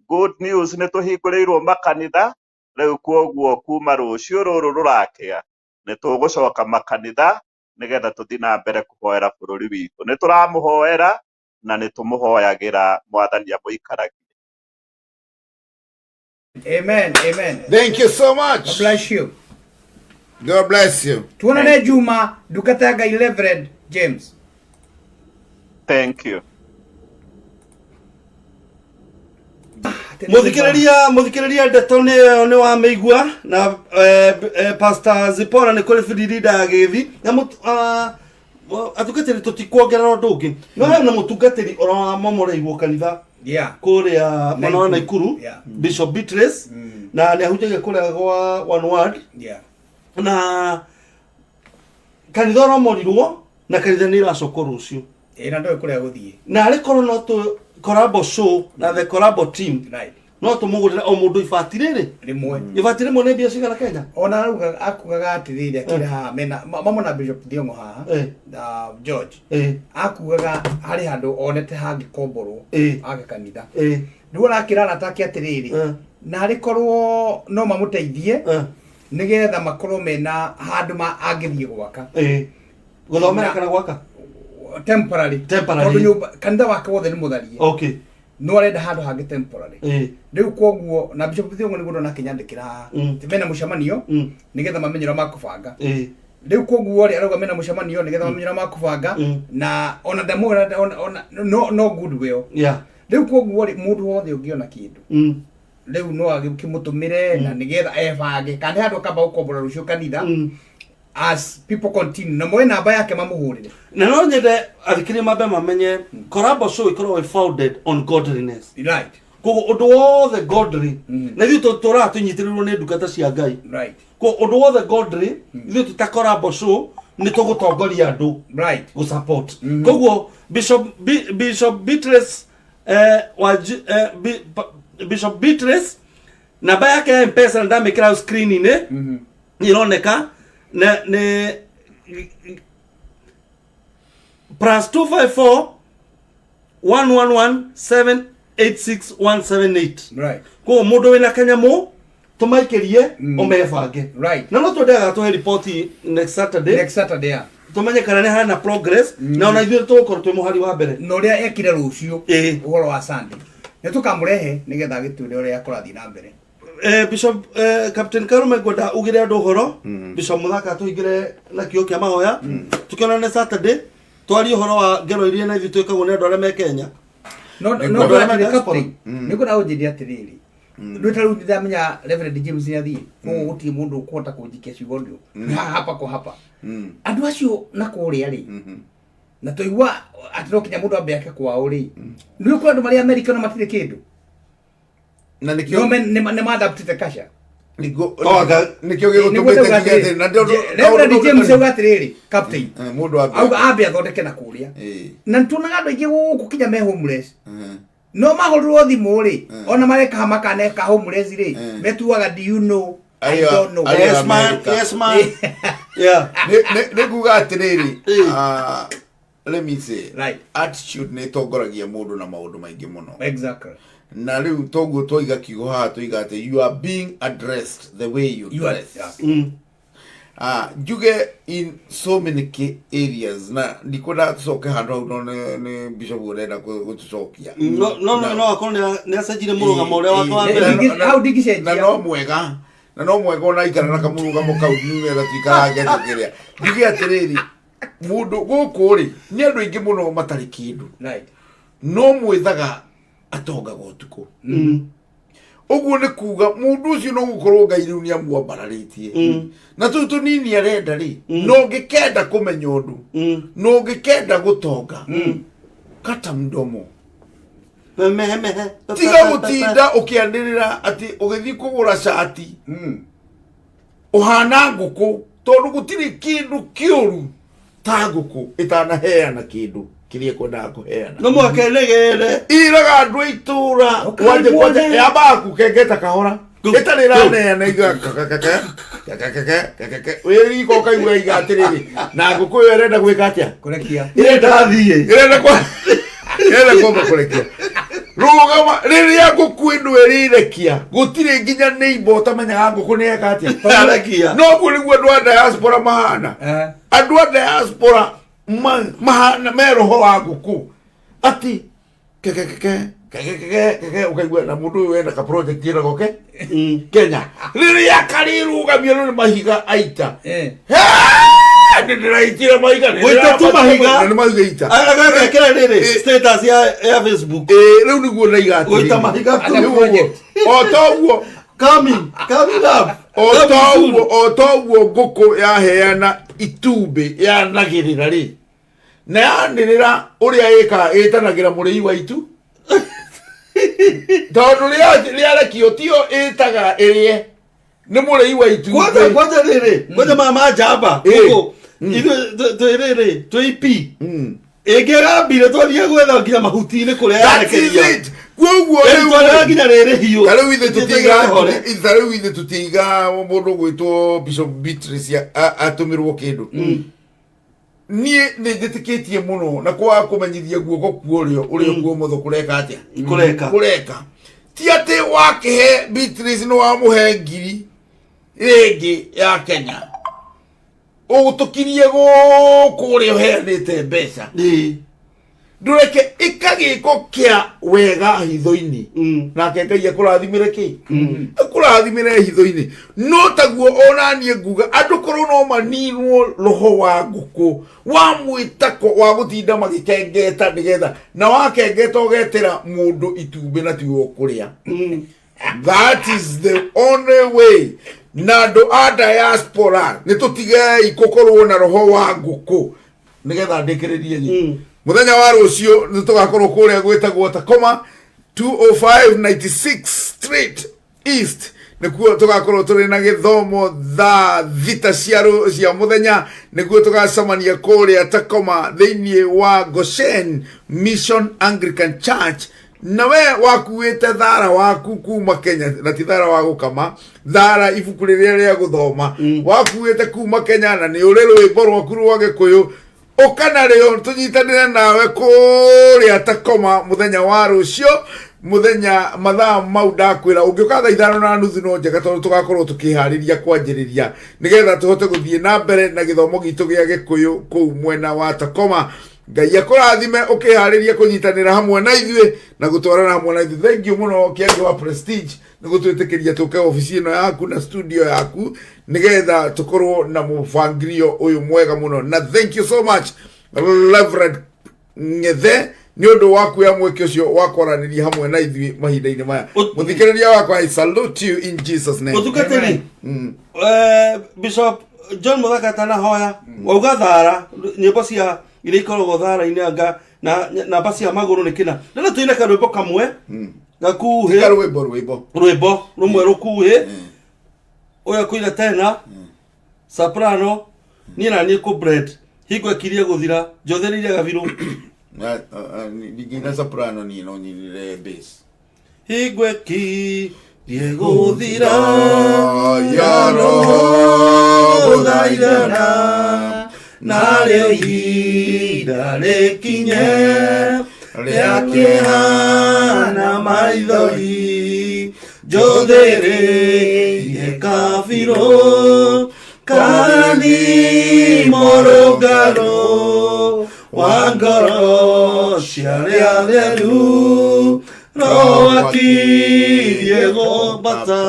good news ni tuhinguriirwo makanitha riu kwoguo kuma rucio ruru rurakia ni tugucoka makanitha nigetha tuthi na mbere kuhoera bururi witu ni turamuhoera na ni tumuhoyagira mwathani amuikaragie. Amen, amen. Thank you so much. God bless you. God bless you. Tuonane Juma Dukataga 11 James. Thank you. muthikiriria ndeto ni wa meigua na Pastor Zipora ni kuri fidida agithi na atungatiri tutikuongerera undu ungi no he na mutungatiri ora momoreigwo kanitha kuria mwana wa Naikuru Bishop Beatrice na ni ahunjagia kuria gwa One Word na kanitha ora morirwo na kanitha ni iracoka rucio na ndo kuria guthie na ari korwo no tu collabo show na the collabo team no tumugurira o mundu ibati rimwe ne bia cigana Kenya ona aruga akugaga atirire akira ha mena mama na Bishop Diongo haha George akugaga hari handu onete hangi komborwo age kanitha nduona akira nataki atiriri na ari korwo no mamuteithie nigetha makorwo mena handu ma angithie gwaka guthomera kana gwaka temporary tondu nyumba kanitha wake wothe ni mutharie okay no arenda handu hangi temporary riu kwoguo na Bishop Thiongo niguo na kinyandikira timena mucemanio nigetha mamenyero makubanga riu koguo ri arauga mena mucemanio nigetha mamenyera makubanga na ona ndamwira no goodwill riu koguo ri mundu wothe ungiona kindu riu no agikimutumire na nigetha ebange kandi handu akamba gukombora rucio kanitha as people continue na moe namba yake mamuhurire na no nyende athikirie mambe mamenye Korabo Show ikoragwo founded on godliness, right? Koguo undu wothe godly na ithuĩ tũtũraga tũnyitĩrĩirwo nĩ ndungata cia Ngai, right? Koguo undu wothe godly ithuĩ tũta Korabo Show nĩ tũgũtongoria andũ, right, go support. Koguo Bishop Beatrice Bishop Beatrice namba yake ya M-Pesa ndamĩkĩra screen-inĩ ironeka ne +254 111 786 178, right? Ko mundu wina kanyamu tumaikerie omebange, right? Na no twendaga tuhe report next Saturday tumenye kana ni hana progress na ona ithuĩ tũgũkorwo twĩ mũhari wa mbere no ria ekire rucio uhoro wa Sunday ne tukamurehe nigetha gitwire uria akurathi na mbere. Bishop Captain Karume gwenda ugire andu horo Bishop Muthaka tuingire na kio kia mahoya tukiona ne Saturday twari horo wa ngero iria na ithuĩ twĩkagwo nĩ andũ arĩa me Kenya no niko na ujidi atiriri ndwita ru ndamenya Reverend James Nyathi guti mundu ukuhota kunjikia ciugo ndio hapa kwa hapa andu acio na kuria ri na toigwa atiro kinya mundu ambe yake kwao ri ni uko andu mari America no matire kindu na nikio no men ne madaptite kasha nikio gigutumite kigete na ndio Reverend James ugatiriri captain mundu auga ambe athondeke na kuria na ntunaga andu aingi guku kinya me homeless no mahorwo thimu ri ona mareka hamakane ka homeless ri metuaga do you know I don't know. Yes man yeah niguga atiriri let me say right, attitude ne tongoragia mundu na maundu maingi muno, exactly. Na riu toguo toiga kiugo ha toiga ati you are being addressed the way you dress, juge in so many areas na ndikoda tucoke handu hau no ne Bishop urenda gutucokia no akona ne asajire murugamo uria watu wa mbere how digicenjia na no mwega ona ikara na kamurugamo kau ni wega tikara getukiria juge atiriri mundu guku ri ni andu ingi muno matari kindu, right? No mwithaga atonga gotuko uguo ni kuga mundu ucio no gukorwo Ngai riu ni amwambararitie na tu nini arenda ri no ngikenda kumenya undu no ngikenda gutonga kata mdomo tiga gutinda ukiandirira ati ugithi kugura shati uhana nguku tondu gutiri kindu kiuru ta nguku itana heana kindu kirie kwenda kuheana no mwakenegere iraga andu itura wanje kwanja ya baku kengeta kahora itarira neana iga weri ko kaigura iga atiriri na nguku yo irenda gwika atia kurekia irenda thie irenda kwa kurekia rugama riria nguku indu irirekia gutire nginya neighbor tamenya nguku ne eka atia arakia no kuri gwa ndwa diaspora mahana andu a diaspora mahana meroho wa nguku ati ukaigua na mundu wena ka project ira goke Kenya riria karirugamia no mahiga aita ndiraitira mahiga wita tu mahiga ni mahiga ita agakira riri status ya Facebook riu niguo ndaiga ati wita mahiga tu otoguo coming up otoguo nguku yaheana itumbi yanagirira ri na yanirira uria ika itanagira murei wa itu tondu riarekio tio itaga irie ni murei wa itu kwanza riri kwanza mama jamba huko riri twipi egera twathie gwetha nginya mahuti-inĩ kũrĩa yarekeria kwoguo rĩu nginya rĩrĩ hiũ rĩu ithe tũtiga mũndũ gwĩtwo Bishop Beatrice atũmĩrwo kĩndũ niĩ nĩ njĩtĩkĩtie mũno na kwaga kũmenyithia guoko ũrĩa kuo mũtho kũreka atĩa kũreka ti atĩ wakĩhe Beatrice nĩ wamũhe ngiri rĩngĩ ya Kenya ũgũtũkirie gũkũ ũrĩa ũheanĩte mbeca ndureke ikagiko kia wega hitho-ini nake Ngai akurathimire ki akurathimire hitho-ini no taguo onanie nguga andu korwo no maninwo roho wa nguku wa mwitako wa gutinda magikengeta nigetha na wakengeta ugetera mundu itumbi na tiwo kuria that is the only way nando a diaspora nitutige ikokorwo na roho wa nguku nigetha ndikiririe muthenya wa rucio nitugakorwo kuria gwitagwo Takoma 20596 Street East nikuo tugakorwo turi na githomo thita cia muthenya nikuo tugacamania kuria Takoma thiini wa Goshen Mission Anglican Church nawe wakuite thara waku kuma Kenya na ti thara wa gukama thara ibuku riria guthoma wakuite kuma Kenya na ni uri rwimbo rwaku rwa Gikuyu okana reo tunyitanire nawe kuria Takoma muthenya wa rucio muthenya mathaa mau ndakwira ungiuka thaa 5:30 no njega tondu tugakorwo tukihariria kwanjiriria nigetha tuhote guthie na mbere na githomo gitu gia Gikuyu kuu mwena wa Takoma. Ngai akurathime ukihariria kunyitanira hamwe na ithuĩ na gutwarana hamwe na ithuĩ. Thank you muno Kĩengĩ wa Prestige ni gutwitikiria tuke ofisi ino yaku na studio yaku nigetha tukorwo na mubangirio uyu mwega muno na thank you so much Reverend Ng'ethe ni undu waku ya mweke ucio wakwaraniria hamwe na ithuĩ mahinda-inĩ maya. Muthikiriria wakwa, I salute you in Jesus name. Utukateni Bishop John Muthaka tana hoya wauga thara nyimbo cia ile ikoragwo thara-inĩ anga na basi ya maguru ni kina ndio tuine karwimbo kamwe gakuhe rwimbo rumwe rukuhe oya kuira tena soprano ni na ni ku bread higo akirie guthira njotheririe gabiru Digina soprano ni no nyinire bass higo akirie guthira ya roho thairana nareo ihinda rĩkinye rĩa kĩhana maithori njothĩrĩirie kabirũ karathimo rũngano wa ngoro ciarĩa theru roho akirie gũmbata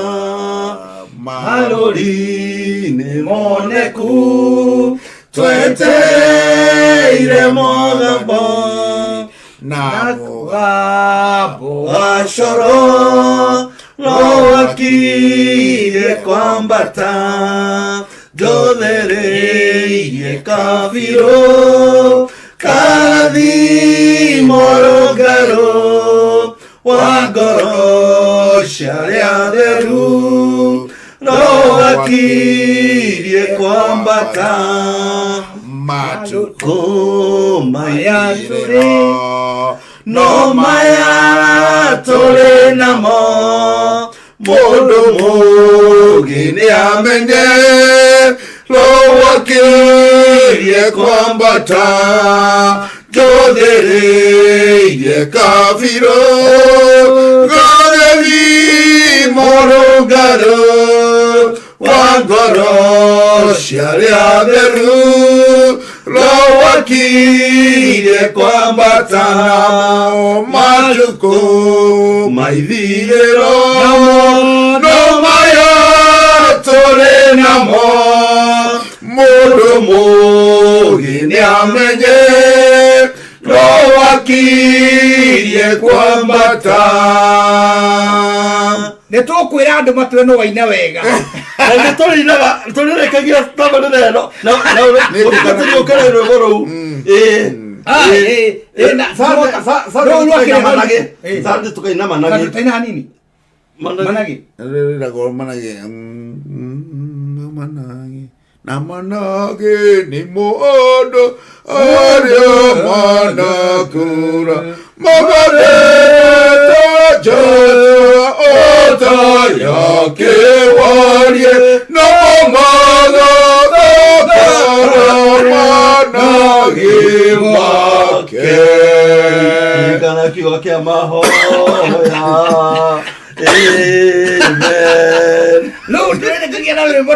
marũri-inĩ moneku twetereire mũgambo na mũgambo wa coro roho akirie kwambata njothĩrĩirie kabirũ karathimo rũngano wa ngoro ciarĩa theru roho akirie kwambata matuko maya tũrĩ no maya tũrĩ namo mũndũ mũũgĩ nĩamenye roho akirie kwambata njothĩrĩirie kabirũ karathimo rũngano wa ngoro ciarĩa theru roho akirie kwambata matuko maithirĩro no maya tũrĩ namo mũndũ mũũgĩ nĩamenye roho akirie kwambata. Nitukwira andu matwe no waine wega na turinaga turirekagia tama neno na ukatiri ukare rwego sasa tukaina manage tukaina hanini manage na manage ni modo arya manakura magare tojo ota yake warie no maga manage make kana kiwa kia mahoya amen no tene kugira na rwimbo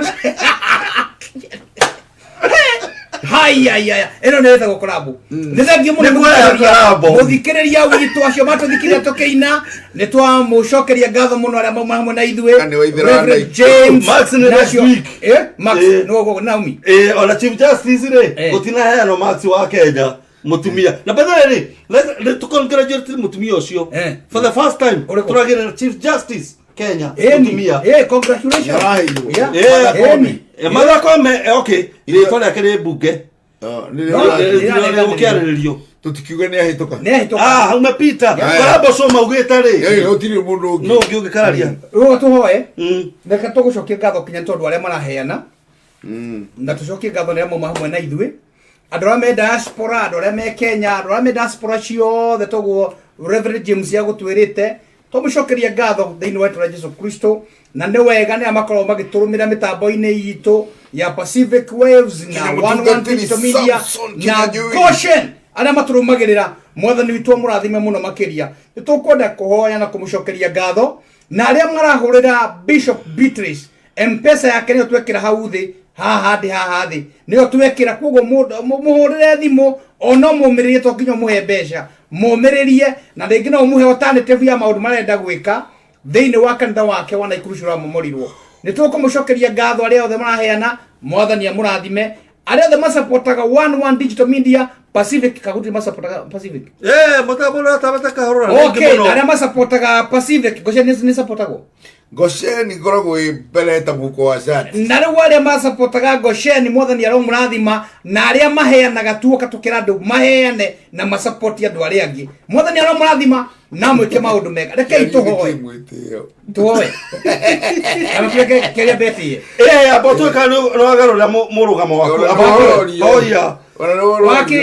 hai ai eno neta go collabo ne thangi muno muthikiriria witu acio matuthikiria tukiina ne twa mucokeria ngatho muno aria mauma na ithue James Max next week Max no go Naomi ona Chief Justice re gutina heano Max wa Kenya mutumia na badala let to congratulate mutumia ucio for the first time turagira Chief Justice Kenya mutumia congratulations mother come okay ile tole kile buge ni ukiariririo tutikiuga ni ahituka umepita korabo soma ugita ri utiri mundu no ngikararia ro tuhoe ndeka tugucokia ngatho kinya tondu aria maraheana na tucokie ngatho ni amwe hamwe na ithue andu aria me diaspora andu aria me Kenya andu aria me diaspora ciothe toguo Reverend James yagutwirite tumucokeria ngatho thiini wa Jesu Kristo na ni wega ni amakorwo magiturumira mitambo-ini yitu ya Pacific Waves na 11 Digital Media na Goshen aria maturumagirira mwathani witu murathime muno makiria nitukwenda kuhoya na kumucokeria ngatho na aria marahurira Bishop Beatrice M-Pesa yake ni twekira hau thi haha thi niyo twekira koguo muhurire thimu ono mumiririe to kinyo muhe mbeca mumiririe na ringi no muhe alternative ya maundu marenda gwika thiini wa kanitha wake wa Naikuru Shura Momorirwo nitukumucokeria ngatho aria othe maraheana mwathani amurathime aria othe masapotaga 11 Digital Media Pacific kaguti masapotaga Pacific mutabona tabata horora okay aria masapotaga Pacific Goshen ni sapotago Goshen ngoragwo mbere ta muko wa Zat na riu aria masapotaga Goshen mwathani aria murathima na aria maheanaga tuoka tukira andu maheane na masapoti andu aria angi mwathani aria murathima na mwike maundu mega reke tuhoe tuhoe amapeke keria beti apotu ka no agarura murugamo waku oya waki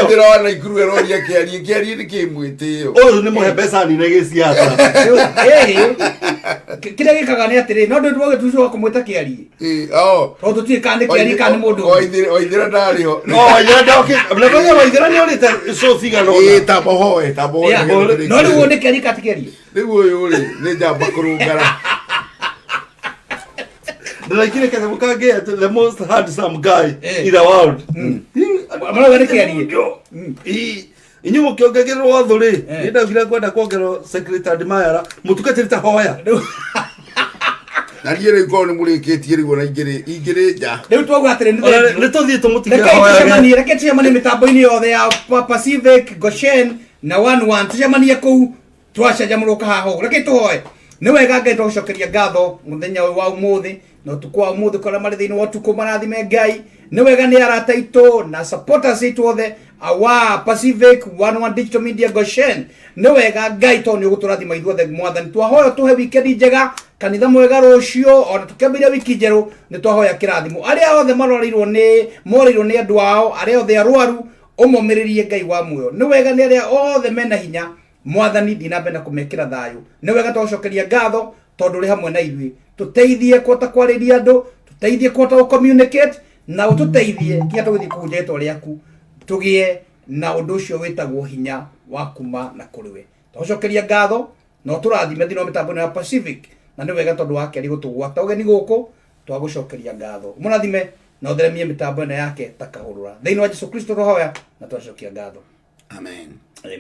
ndira na ikuru roria kiari ni kimwitio oyu ni muhe mbeca ni giciata kire gikaga ni atiri no ndu wage tucio kumwita kiari to tutie kane kiari kane mundu oithira ndariho oya ndoki na oithira ni orite so thigano tabohoe no ndu ni kiari katikeri riu uyu ri ni jamba kurungara lakini kana mukage the most handsome guy in the world amara wale kiari inyu mukiongegerwo watho ri nindagira kwenda kuongerwo secretary Mayara mutukatiri ta hoya na riere ko ni murikitie rigo na ingire ja riu twagu atire ni tuthie tumutikira hoya reke tucemanie mitambo-ini yothe ya Pacific Goshen na 11 tucemanie kuu twacanjamuruka haho reke tuhoe ni wega Ngai tugucokeria ngatho muthenya wa umuthi no tukwa umuthi kora mari thiini wa tuko marathime Ngai ni wega ni arata itu na supporters itu othe awa Pacific 11 Digital Media Goshen ni wega Ngai to ni guturathima ithuothe mwathani twahoya tuhe weekend njega kanitha mwega rucio ona tukembiria wiki njeru ni twahoya kirathimo aria othe morirwo ni andu ao aria othe arwaru umomiririe Ngai wa muoyo ni wega ni aria othe mena hinya mwathani ndinabenda kumekira thayu ni wega twacokeria ngatho tondu ri hamwe na ithui tuteithie kwota kwariria andu tuteithie kwota communicate na ututeithie kia tugithi kunja rĩtwa rĩaku tugie na undu ucio witagwo hinya wa kuma na kuriwe twacokeria ngatho no turathime thino mitambo ya Pacific na ni wega tondu wake ari gutugwata ugeni guku twagucokeria ngatho murathime na utheremie mitambo yake ta kahurura thiini wa Jesu Kristo rohoya na twacokia ngatho amen.